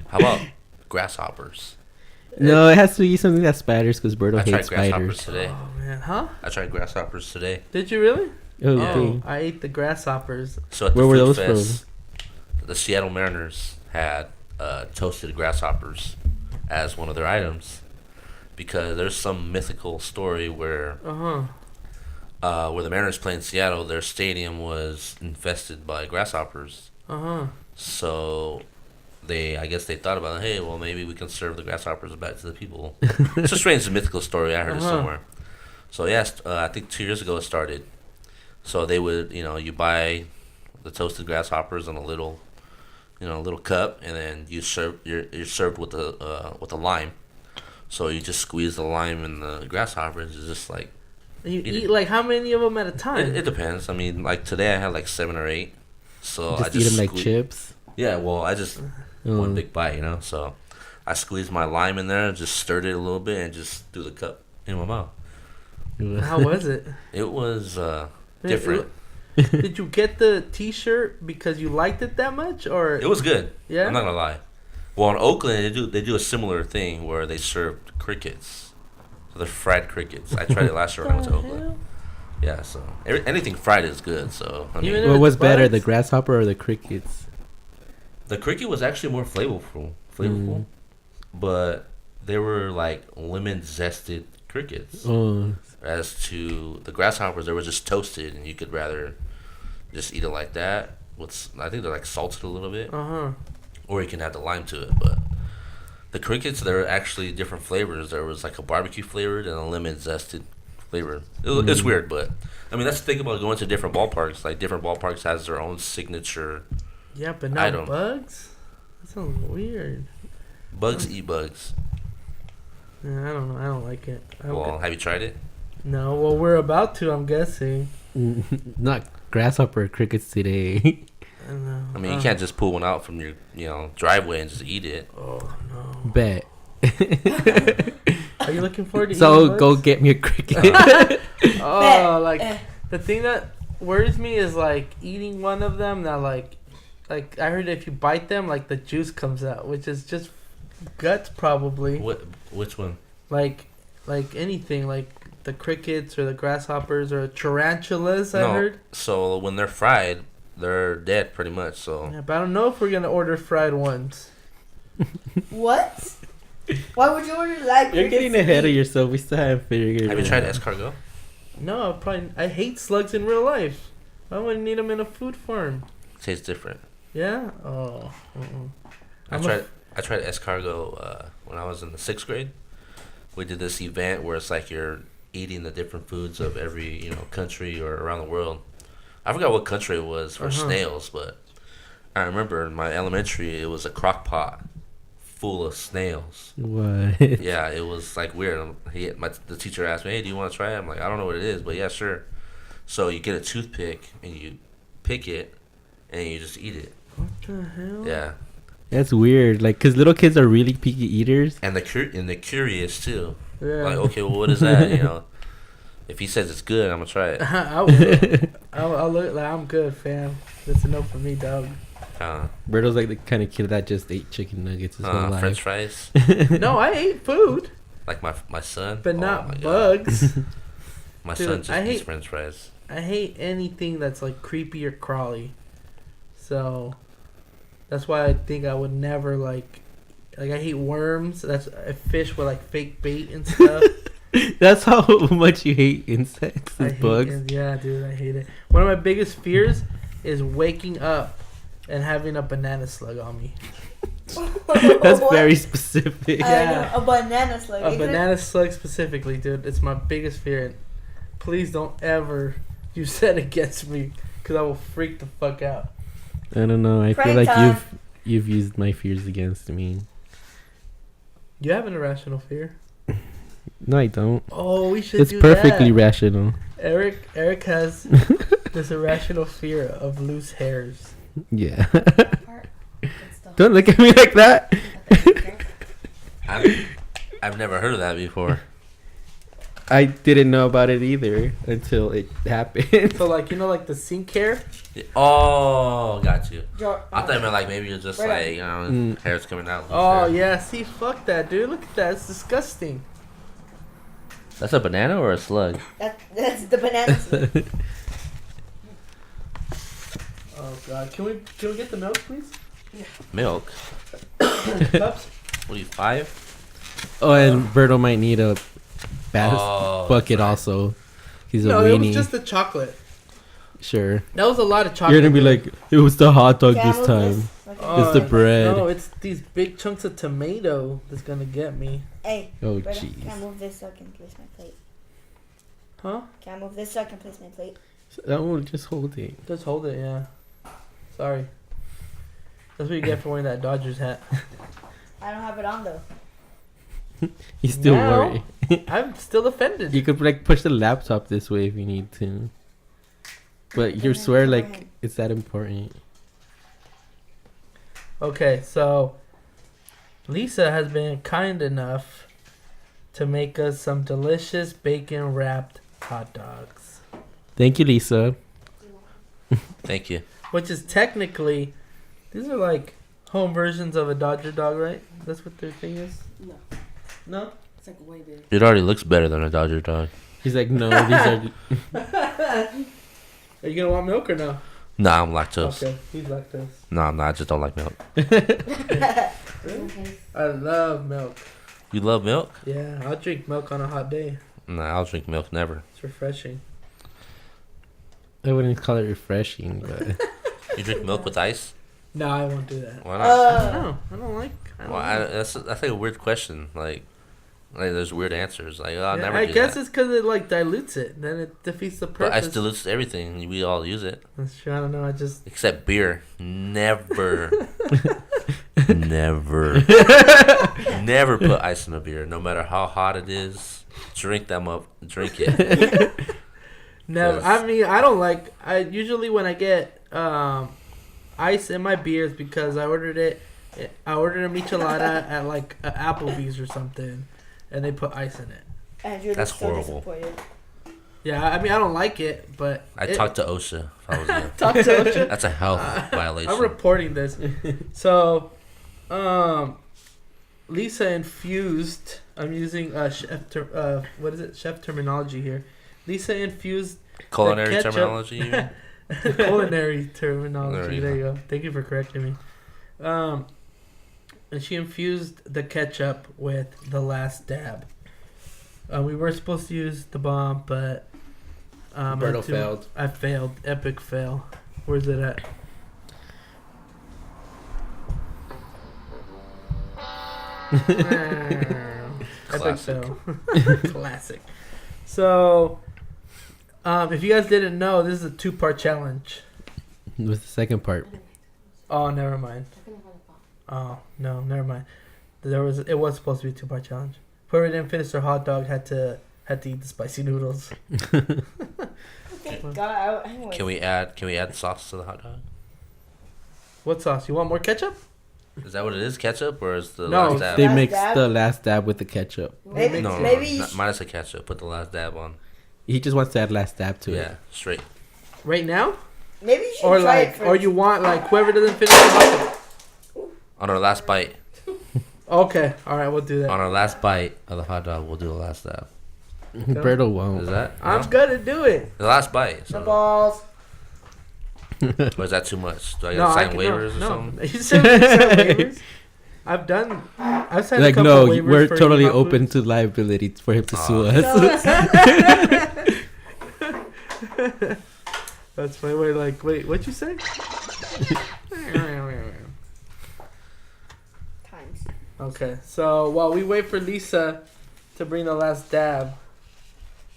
How about grasshoppers? No, it has to be something that spatters because Berto I tried hates grasshoppers spiders. today. Oh man, huh? I tried grasshoppers today. Did you really? Oh, Yeah. okay. I ate the grasshoppers. So at Where the were Food those Fest, the Seattle Mariners had toasted grasshoppers as one of their items because there's some mythical story where where the Mariners play in Seattle, their stadium was infested by grasshoppers. So I guess they thought about, hey, well, maybe we can serve the grasshoppers back to the people. It's a strange mythical story. I heard it somewhere. So yes, I think 2 years ago it started. So they would, you buy the toasted grasshoppers in a little cup, and then you're served with a lime. So you just squeeze the lime in the grasshoppers. It's just like You Eat eat it. like how many of them at a time? it depends. I mean, like today I had like 7 or 8. So I Just eat them like sque- chips. Yeah, well, I just Oh. one big bite, So I squeezed my lime in there, just stirred it a little bit, and just threw the cup in my mouth. How was it? It was different. Did you get the T-shirt because you liked it that much, or It was good. Yeah? I'm not gonna lie. Well, in Oakland, they do a similar thing where they served crickets. So they're fried crickets. I tried it last year when I went to Oakland. Yeah, so anything fried is good. So I mean, Even if What was it's better, bugs? the grasshopper or the crickets? the cricket was actually more flavorful, but they were like lemon zested crickets. Oh, As to the grasshoppers, they were just toasted, and you could rather just eat it like that. I think they're like salted a little bit, or you can add the lime to it. But the crickets, they're actually different flavors. There was like a barbecue flavored and a lemon zested flavor. It's weird, but I mean that's the thing about going to different ballparks. Like different ballparks has their own signature. Yeah, but not Item. bugs. That sounds weird. Bugs eat bugs. Yeah, I don't know. I don't like it. Well, have you tried it? No. Well, we're about to. I'm guessing. not grasshopper crickets today. I don't know. I mean, you can't just pull one out from your driveway and just eat it. Oh no. Bet. Are you looking forward to So eating go bugs? get me a cricket. Oh, like the thing that worries me is like eating one of them that like I heard if you bite them like the juice comes out, which is just guts probably. Which one? Like anything like the crickets or the grasshoppers or tarantulas. I heard. So when they're fried, they're dead pretty much. So. Yeah, but I don't know if we're gonna order fried ones. What? Why would you order like? You're getting ahead of yourself. We still haven't figured it out. Have you tried escargot? No, I hate slugs in real life. I wouldn't need them in a food farm. Tastes different. Yeah. Oh. Mm-mm. I tried escargot when I was in the 6th grade. We did this event where it's like you're eating the different foods of every country or around the world. I forgot what country it was for snails, but I remember in my elementary it was a crock pot full of snails. What? Yeah, it was like weird. The teacher asked me, "Hey, do you want to try it?" I'm like, "I don't know what it is, but yeah, sure." So you get a toothpick and you pick it and you just eat it. What the hell? Yeah. That's weird. Like, cause little kids are really picky eaters. And they're curious too. Yeah. Like, okay, well, what is that? If he says it's good, I'm gonna try it. I'll look like I'm good, fam. That's enough for me, dog. Berto's like the kind of kid that just ate chicken nuggets his whole life. French fries. No, I ate food, Like my son. but not bugs. My Dude, son just eats French fries. I hate anything that's like creepy or crawly. So that's why I think I would never like I hate worms. That's a fish with like fake bait and stuff. That's how much you hate insects and bugs. Yeah, dude, I hate it. One of my biggest fears is waking up and having a banana slug on me. That's very specific. Yeah, a banana slug. A banana slug specifically, dude. It's my biggest fear. Please don't ever use that against me, because I will freak the fuck out. I don't know. I feel like you've used my fears against me. You have an irrational fear. No, I don't. Oh, we should. It's do perfectly that. rational. Eric has this irrational fear of loose hairs. Yeah. Don't look at me like that. I've never heard of that before. I didn't know about it either until it happened. So like like the sink hair. Oh, got you. I thought you meant like maybe you're just like hair's coming out. Oh yeah, see, fuck that, dude. Look at that. It's disgusting. That's a banana or a slug? That's the banana slug. Oh god, can we get the milk, please? Yeah. Milk. Cups. What are you, 5? Oh, and Berto might need a bucket also. He's a weenie. No, it was just the chocolate. Sure. That was a lot of chocolate. You're gonna be like, it was the hot dog this time. It's the bread. No, it's these big chunks of tomato that's gonna get me. Hey. Oh jeez. jeez. Can I move this so I can place my plate? Huh? Can I move this so I can place my plate? Oh, just hold it. Just hold it, yeah. Sorry. That's what you get for wearing that Dodgers hat. I don't have it on though. You still Now, worry. I'm still offended. You could like push the laptop this way if you need to. But you swear like it's that important. Okay, so Lisa has been kind enough to make us some delicious bacon wrapped hot dogs. Thank you, Lisa. Thank you. Which is technically, these are like home versions of a Dodger dog, right? That's what their thing is? No. No? It's like way big. It already looks better than a Dodger dog. He's like, no, these are. Are you gonna want milk or no? Nah, I'm lactose. Okay, he's lactose. No, I'm not. I just don't like milk. Really? I love milk. You love milk? Yeah, I'll drink milk on a hot day. Nah, I'll drink milk never. It's refreshing. I wouldn't call it refreshing, but. You drink milk with ice? No, I won't do that. Why not? I don't know. I don't like. That's like a weird question. Like there's weird answers. Like I'll never I do guess that. it's because it like dilutes it. Then it defeats the purpose. But ice dilutes everything. We all use it. That's true. I don't know. I just Except beer. Never. Never. Never put ice in a beer. No matter how hot it is. Drink them up. Drink it. never. I mean, I don't like. I usually when I get ice in my beers because I ordered a michelada at like Applebee's or something, and they put ice in it. Andrew, That's so horrible. disappointed. Yeah, I mean, I don't like it, but I'd talk to OSHA if I was you. talk to OSHA. That's a health violation. I'm reporting this. So, Lisa infused. I'm using what is it? Chef terminology here. Lisa infused Culinary ketchup. terminology. You mean? Culinary terminology. There There you you go. Thank you for correcting me. And she infused the ketchup with the last dab. We were supposed to use the bomb, but Berto failed. I failed. Epic fail. Where's it at? Epic fail. Classic. So, if you guys didn't know, this is a 2-part challenge. What's the second part? Oh, never mind. Oh no, never mind. It was supposed to be a 2-part challenge. Whoever didn't finish their hot dog had to eat the spicy noodles. Thank God. Can we add sauce to the hot dog? What sauce? You want more ketchup? Is that what it is? Ketchup or is the No, last dab? They Last mix dab? the last dab with the ketchup. Maybe, No, maybe not, minus the ketchup. Put the last dab on. He just wants to add last dab to it. Yeah, straight. Right now? maybe you should Or try it like, first. or you want like whoever doesn't finish the hot On our last bite. dog? Okay, all right, we'll do that. On our last bite of the hot dog, we'll do the last dab. Berto won't. Is that? I'm no? gonna do it. The last bite. the So. balls. Or is that too much? Do I No, gotta I sign can, waivers or no. something? You said waivers. I've signed a Like, couple no, waivers we're for totally hot open foods. to liability for him to sue Aw. us. That's funny. We're like, wait, what'd you say? Times. Okay, so while we wait for Lisa to bring the last dab,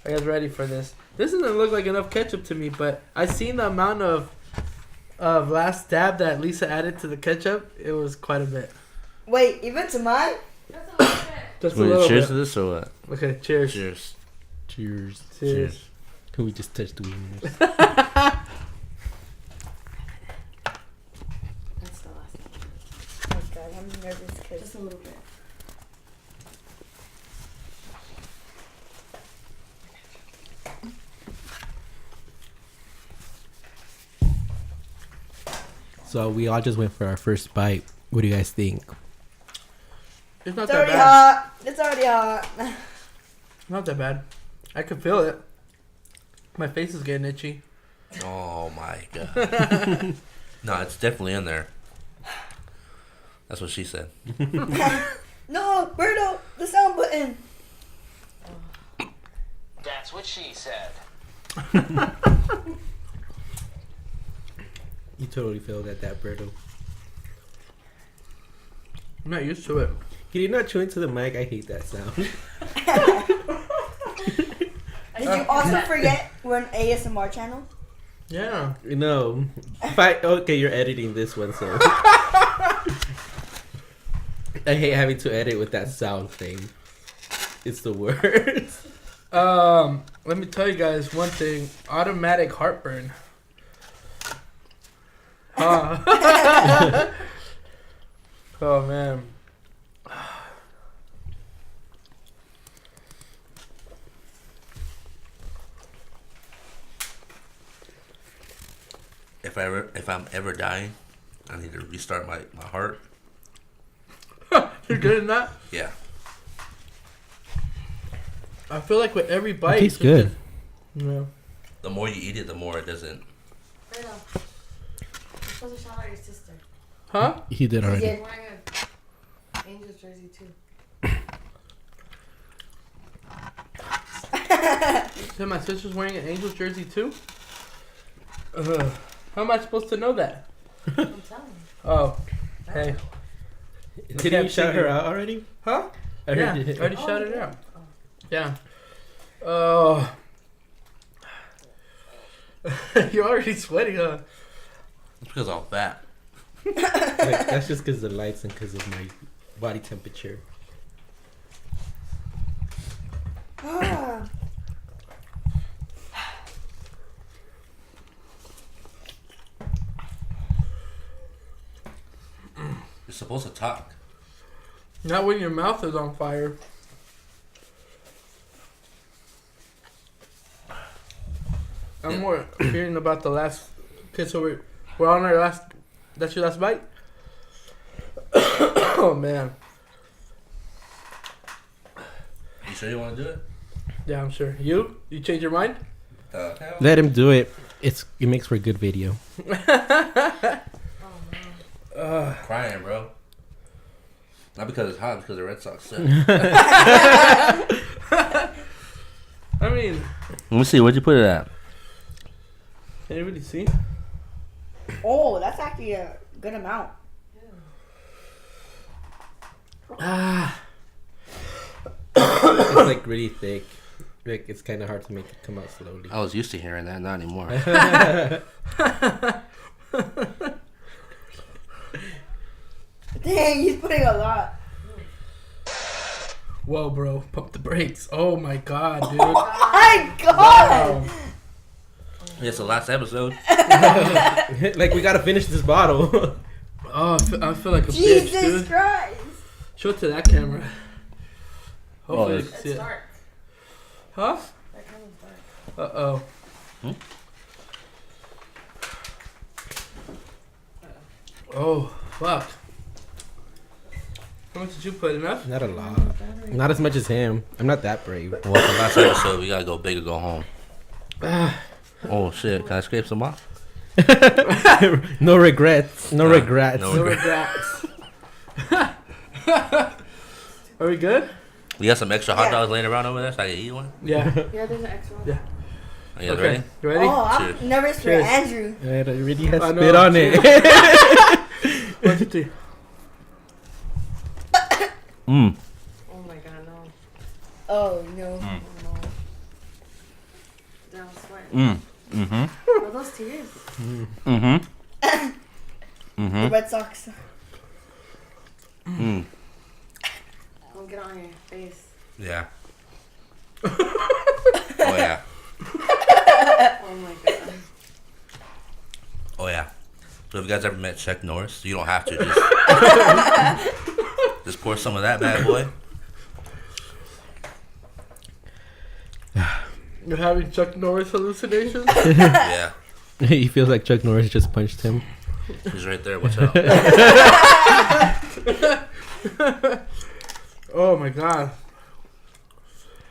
are you guys ready for this? This doesn't look like enough ketchup to me, but I seen the amount of last dab that Lisa added to the ketchup. It was quite a bit. Wait, even to mine? Just a Wait, little cheers to bit. this or what? Okay, cheers. Cheers. Cheers. Cheers. Can we just touch the wieners? That's the last one. Oh God, I'm nervous because Just a little bit. So we all just went for our first bite. What do you guys think? It's not it's that already bad. hot. It's already hot. Not that bad. I can feel it. My face is getting itchy. Oh my god. No, it's definitely in there. That's what she said. No, Berto, the sound button. That's what she said. You totally failed at that, Berto. I'm not used to it. Can you not chew into the mic? I hate that sound. Did you also forget we're an ASMR channel? Yeah. No. Okay, you're editing this one, so. I hate having to edit with that sound thing. It's the worst. Let me tell you guys one thing. Automatic heartburn. Oh man. If I'm ever dying, I need to restart my heart. You're good in that? Yeah. I feel like with every bite. It tastes it's good. just- yeah. The more you eat it, the more it doesn't. Berto, you're supposed to shout out your sister. Huh? He did already. Yeah. She's wearing a Angels jersey too. So my sister's wearing an Angels jersey too? How am I supposed to know that? I'm telling you. Oh. Hey. Did can't you shout see her you. out already? Huh? I Yeah. heard I you. already Oh, shouted it yeah. out. Oh. Yeah. Oh. You're already sweating, huh? It's because I'm fat. Like, that's just because of the lights and because of my body temperature. Ah. You're supposed to talk. Not when your mouth is on fire. I'm more hearing about the last. Okay, so we're on our last. That's your last bite. Oh man. You sure you want to do it? Yeah, I'm sure. You change your mind? Hell? Let him do it. It makes for a good video. Crying, bro. Not because it's hot, because the Red Sox suck. I mean, Let me see. Where'd you put it at? can you really see? Oh, that's actually a good amount. Ah, It's like really thick. Like it's kind of hard to make it come out slowly. I was used to hearing that, not anymore. Dang, he's putting a lot. whoa, bro, pump the brakes. Oh my god, dude. My God! Wow. It's the last episode. Like we gotta finish this bottle. Oh, I feel like a bitch, Jesus dude. Christ! Show it to that camera. Hopefully you it's- can see It's it. dark. Huh? That camera's dark. Uh-oh. Oh, fuck. How much did you put? Enough? Not a lot. Not as much as him. I'm not that brave. Well, it's the last episode. We gotta go big or go home. Ah. Oh shit! Can I scrape some off? No regrets. No regrets. no No regrets. Are we good? You got some extra hot Yeah. dogs laying around over there, so I can eat one. Yeah. Yeah, there's an extra one. Yeah. Are you guys Okay. ready? You ready? Oh, I'm Cheers. nervous for Cheers. Andrew. It already has I know. spit on it. 1, 2, 3. Mmm. Oh my god, no. Oh no. Oh no. Damn, I'm sweating. Mmm. Mm-hmm. Are those tears? Mm-hmm. The Mm-hmm. Red Sox. Mm. Don't get on your face. Yeah. Oh yeah. Oh my god. Oh yeah. So if you guys ever met Chuck Norris, you don't have to just pour some of that bad boy. You're having Chuck Norris hallucinations? Yeah. He feels like Chuck Norris just punched him. He's right there. Watch out. Oh my god.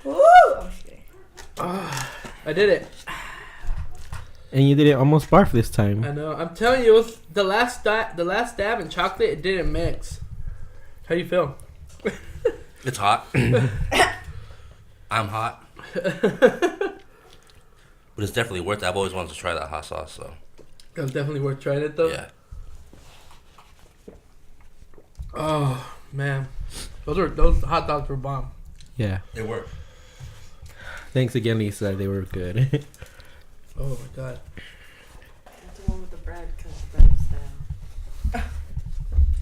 Woo! Oh shit. I did it. And you did it almost barf this time. I know. I'm telling you, it was the last dab in chocolate, it didn't mix. How do you feel? It's hot. I'm hot. But it's definitely worth it. I've always wanted to try that hot sauce, so It was definitely worth trying it though. yeah. Oh man, those hot dogs were bomb. Yeah. It worked. Thanks again, Lisa. They were good. Oh my god. That's the one with the bread, because the bread was stale.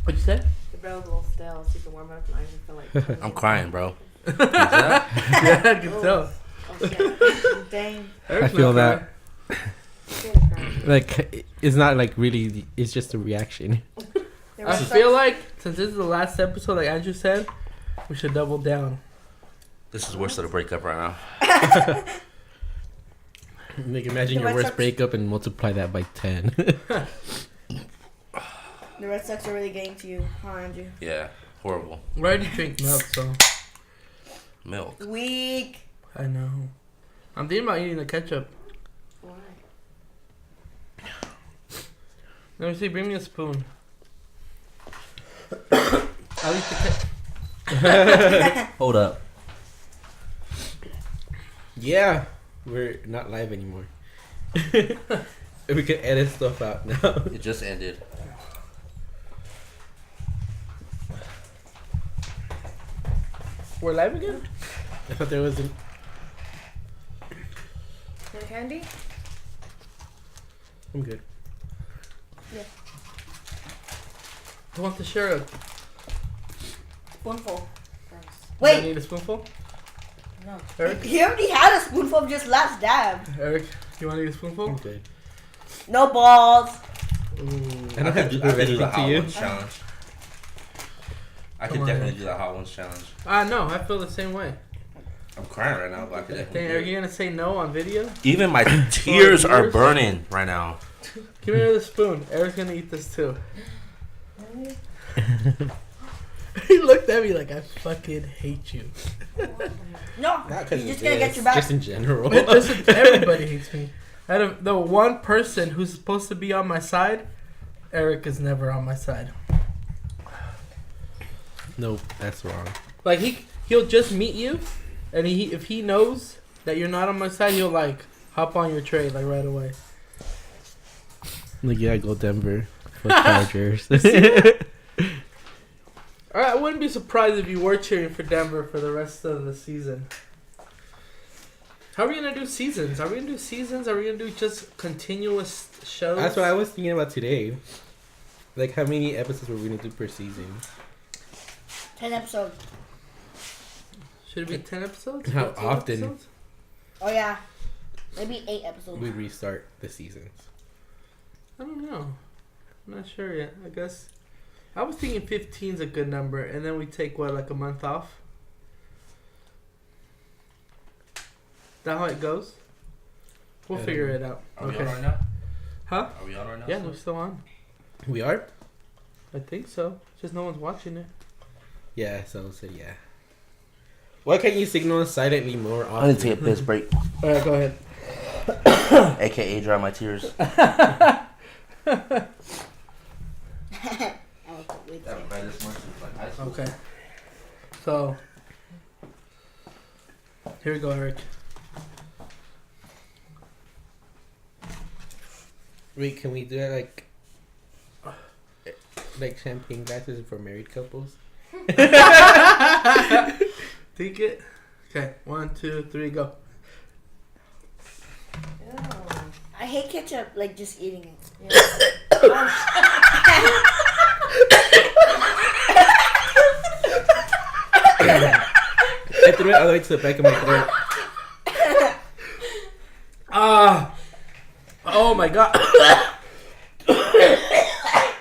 What'd you say? The bread was a little stale, so you can warm it up and I even feel like... I'm crying, bro. You see that? Yeah, I can tell. Oh shit. Dang. Eric's feel not that. crying. Scared of crying. Like, it's not like really, it's just a reaction. The I Red feel Sox- like since this is the last episode, like Andrew said, we should double down. This is worse than a breakup right now. Like, imagine The your Red worst Sox- breakup and multiply that by 10. The Red Sox are really getting to you, huh, Andrew? Yeah. Horrible. We already drink milk, so Milk. Weak. I know. I'm thinking about eating the ketchup. Why? Let me see. Bring me a spoon. At least the Hold up. Yeah. We're not live anymore. We can edit stuff out now. It just ended. We're live again. I thought there was an... More candy? I'm good. Who wants to share a? Spoonful. Gross. Do I Wait, need a spoonful. no. Eric, He already had a spoonful of just last dab. Eric, you want to eat a spoonful? I'm good. No balls. Ooh. I don't have to prove anything to you. Ones challenge. I could Come on, definitely man. do the hot ones challenge. No, I feel the same way. I'm crying right now, but I could Dang, definitely are do you it. gonna say no on video? Even my tears are tears? burning right now. Give me another spoon. Eric's gonna eat this too. He looked at me like I fucking hate you. No, Not because he's just gonna get your back. Just in general. Everybody hates me. Out of the one person who's supposed to be on my side, Eric is never on my side. Nope, that's wrong. Like he'll just meet you, and if he knows that you're not on my side, he'll like hop on your trade like right away. Like, yeah, go Denver. Fuck Chargers. I wouldn't be surprised if you were cheering for Denver for the rest of the season. How are we gonna do seasons? Are we gonna do seasons? Are we gonna do just continuous shows? That's what I was thinking about today. Like, how many episodes were we gonna do per season? 10 episodes. Should it be 10 episodes? How 14 often? episodes? Oh yeah, maybe 8 episodes. We restart the seasons. I don't know. I'm not sure yet. I guess I was thinking 15 is a good number, and then we take like a month off. Is that how it goes? We'll figure it out. Are we on right now? Huh? Are we on right now? Yeah, we're still on. We are? I think so. Just no one's watching it. Yeah, so yeah. Why can't you signal silently more often? I need to take a piss break. All right, go ahead. AKA dry my tears. Okay. So, here we go, Eric. Wait, can we do it like champagne glasses for married couples? Think it. Okay, 1, 2, 3, go. I hate ketchup, like just eating it. I threw it all the way to the back of my throat. Oh my god.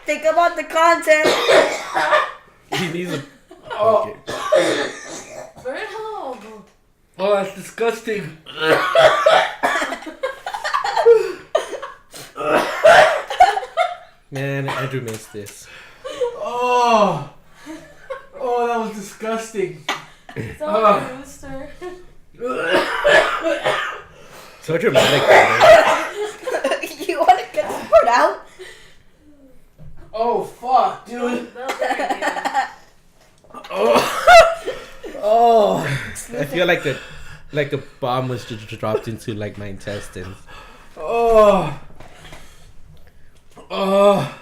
Think about the content. He needs a. Oh. Okay. Oh, that's disgusting. Man, Andrew missed this. Oh. Oh, that was disgusting. It's all a rooster. So dramatic. You want to get this part out? Oh, fuck, dude. That was a good idea. Oh. I feel like the bomb was just dropped into like my intestines. Oh. Oh.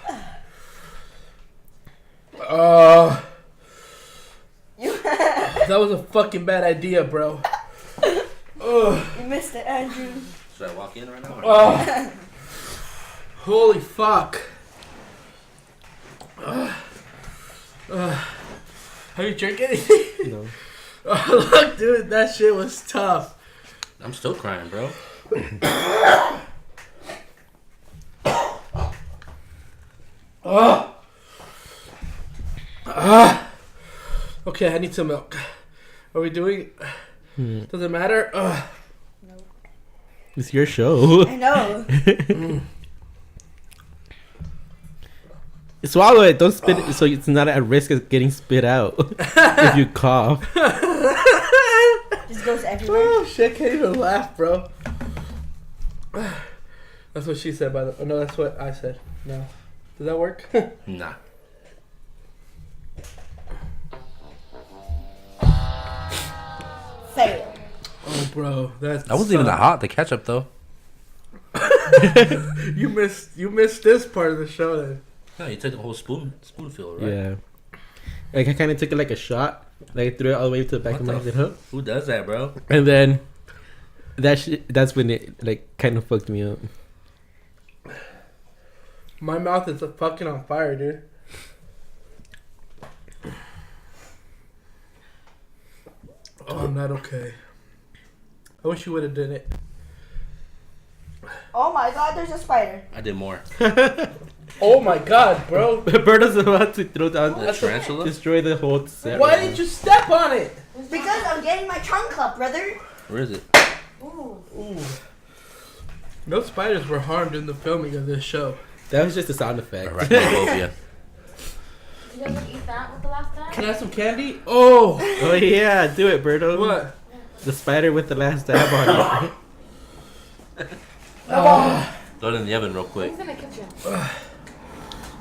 Oh. That was a fucking bad idea, bro. Oh. You missed it, Andrew. Should I walk in right now? Oh. Holy fuck. Have you drank anything? No. Oh, look, dude, that shit was tough. I'm still crying, bro. Oh. Okay, I need some milk. Are we doing? Does it matter? No. It's your show. I know. Swallow it. Don't spit it so it's not at risk of getting spit out if you cough. Just goes everywhere. Oh shit! I can't even laugh, bro. That's what she said. By the no, that's what I said. No, does that work? Nah. Fail. Oh, bro, that's. That wasn't even that hot, the ketchup, though. You missed this part of the show then. No, you took the whole spoonful, right? Yeah. Like I kind of took it like a shot. Like I threw it all the way to the back of my head. Huh? Who does that, bro? And then that's when it like kind of fucked me up. My mouth is fucking on fire, dude. Oh, I'm not okay. I wish you would have done it. Oh my god, there's a spider. I did more. Oh my god, bro. Berto's about to throw down The tarantula? destroy the whole set. Why right didn't you step on it? Because I'm getting my tongue cup, brother. Where is it? Ooh. Ooh. No spiders were harmed in the filming of this show. That was just a sound effect. Arachnophobia. You guys gonna eat that with the last dab? Can I have some candy? Oh! Oh yeah, do it, Berto. What? The spider with the last dab on it. Throw it in the oven real quick. Who's in the kitchen?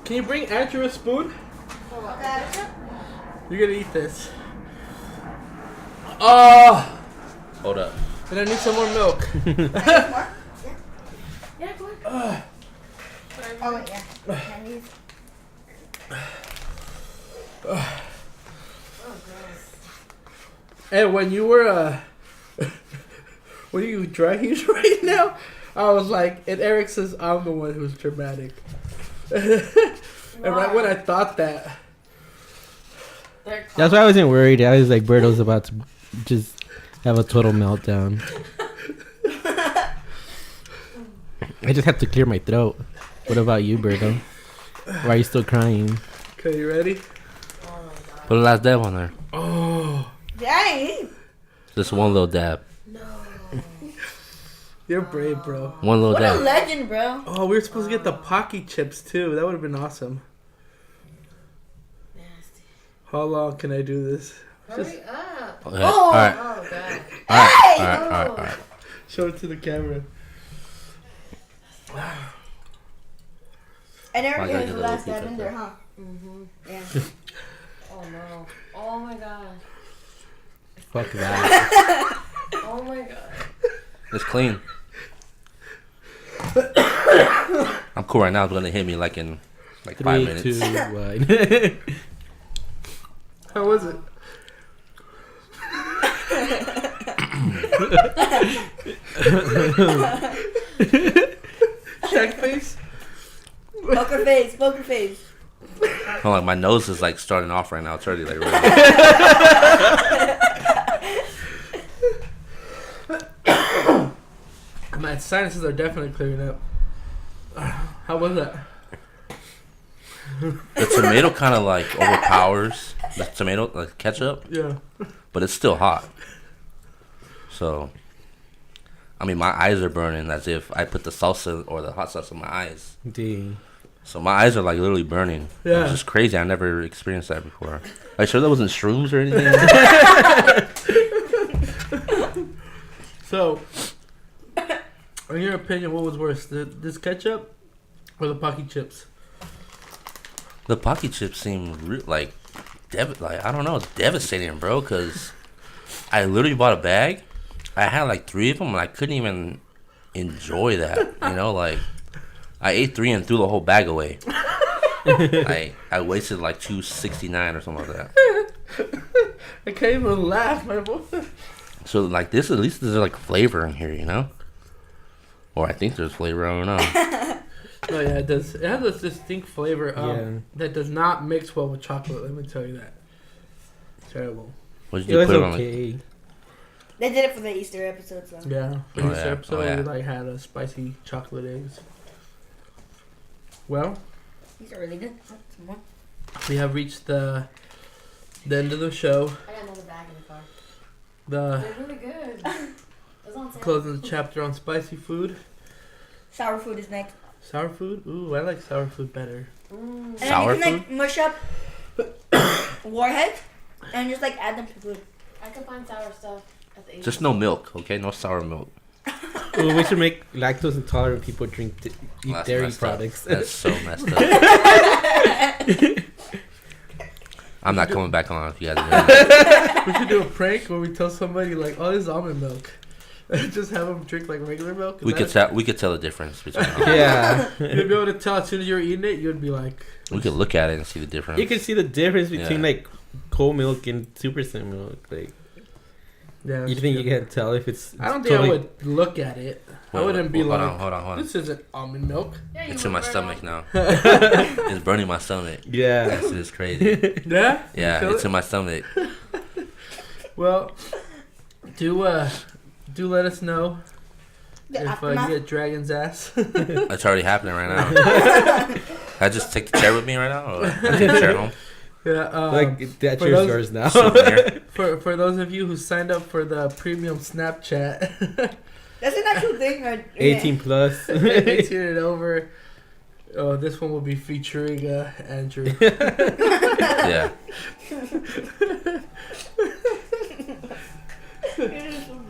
Can you bring Andrew a spoon? Okay. You're gonna eat this. Oh! Hold up. And I need some more milk. Yeah, go ahead. Oh, wait, yeah. Candies. And when you were, when you dry heat right now, I was like, and Eric says I'm the one who's dramatic. And right when I thought that, That's why I wasn't worried. I was like, Berto's about to just have a total meltdown. I just have to clear my throat. What about you, Berto? Why are you still crying? okay, you ready? Put a last dab on there. Oh, Dang. Just one little dab. you're brave, bro. One little What a dab. legend, bro. Oh, we were supposed to get the Pocky chips too. That would have been awesome. Nasty. How long can I do this? Just Hurry up. Okay. All right. Oh, God. All right. All right. All right. All right. show it to the camera. I never I gotta gave get the the last little dab in pizza there, huh? Mm-hmm. Yeah. Oh, no. Oh, my God. Fuck that. Oh, my God. It's clean. I'm cool right now. It's gonna hit me like in 5 3, minutes. 2, 1. How was it? Shaq face? Poker face, poker face. Hold on, my nose is like starting off right now. It's already like really. My sinuses are definitely clearing up. How was that? The tomato kind of like overpowers the tomato, like ketchup, Yeah. but it's still hot. So, I mean, my eyes are burning as if I put the salsa or the hot sauce in my eyes. Dang. So my eyes are like literally burning. Yeah. It's just crazy. I never experienced that before. Are you sure that wasn't shrooms or anything? So, in your opinion, what was worse, this ketchup or the Pocky chips? The Pocky chips seem like I don't know, it's devastating, bro. Because I literally bought a bag. I had like 3 of them, and I couldn't even enjoy that. You know, like I ate 3 and threw the whole bag away. I wasted like $2.69 or something like that. I can't even laugh, my boy. So like this, at least there's like flavor in here, you know. Or I think there's flavor. I don't know. Oh yeah, it does. It has this distinct flavor Yeah. that does not mix well with chocolate. Let me tell you that. Terrible. What did It you was put it on? okay. They did it for the Easter episode, so. Yeah. For Oh, this yeah. episode, Oh, yeah. we like had a spicy chocolate eggs. Well, These are really good. Oh, some more. we have reached the end of the show. I got another bag in the car. The They're really good. It's on sale. closing the chapter on spicy food. Sour food is next. Sour food? Ooh, I like sour food better. Mm. And Sour then you can like mush up warheads and just like add them to food. I can find sour stuff at the Just no milk, okay? No sour milk. Well, we should make lactose intolerant people eat That's dairy messed up. products. That's so messed up. I'm not coming back on if you guys are doing that. We should do a prank where we tell somebody like, "Oh, this is almond milk." Just have them drink like regular milk. We could tell the difference between them. Yeah. You'd be able to tell as soon as you're eating it. You'd be like, We could look at it and see the difference. You can see the difference between Yeah. like cold milk and super milk. Like, "Yeah." you think you can tell if it's? I don't think totally- I would look at it. I wouldn't be like, hold on. "This isn't almond milk." Yeah, you It's in would my burn stomach off. now. It's burning my stomach. Yeah. This is crazy. Yeah. You Yeah, feel it's it? in my stomach. Well, do let us know The if you aftermath. get Dragon's ass. It's already happening right now. Can I just take the chair with me right now? Or I take the chair home? Yeah. Like that for chair's those- yours now. Souvenir. For those of you who signed up for the premium Snapchat, That's an actual thing. 18 plus. 18 and over. Oh, this one will be featuring Andrew. Yeah.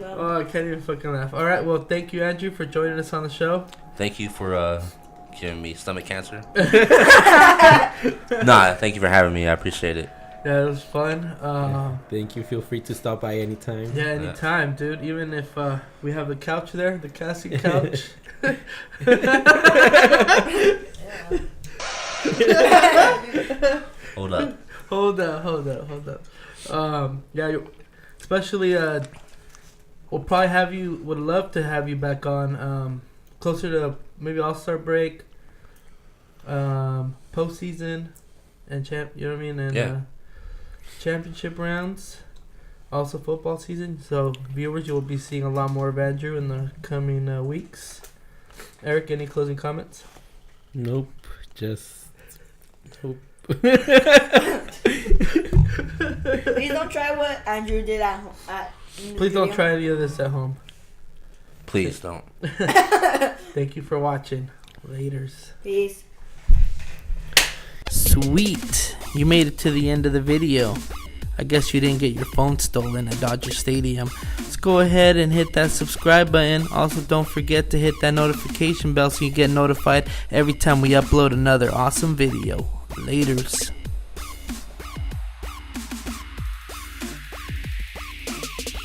Oh, I can't even fucking laugh. All right, well, thank you, Andrew, for joining us on the show. Thank you for giving me stomach cancer. Nah, thank you for having me. I appreciate it. Yeah, it was fun. Thank you. Feel free to stop by anytime. Yeah, anytime, dude. Even if we have the couch there, the casting couch. Hold up. Hold up. Yeah, especially we'll probably have you. Would love to have you back on closer to maybe All-Star break, postseason, and champ. You know what I mean? And Yeah. championship rounds. Also football season. So viewers, you will be seeing a lot more of Andrew in the coming weeks. Eric, any closing comments? Nope. Just hope. Please don't try what Andrew did at home. Please don't try any of this at home. Please don't. Thank you for watching. Laters. Peace. Sweet. You made it to the end of the video. I guess you didn't get your phone stolen at Dodger Stadium. Let's go ahead and hit that subscribe button. Also, don't forget to hit that notification bell so you get notified every time we upload another awesome video. Laters.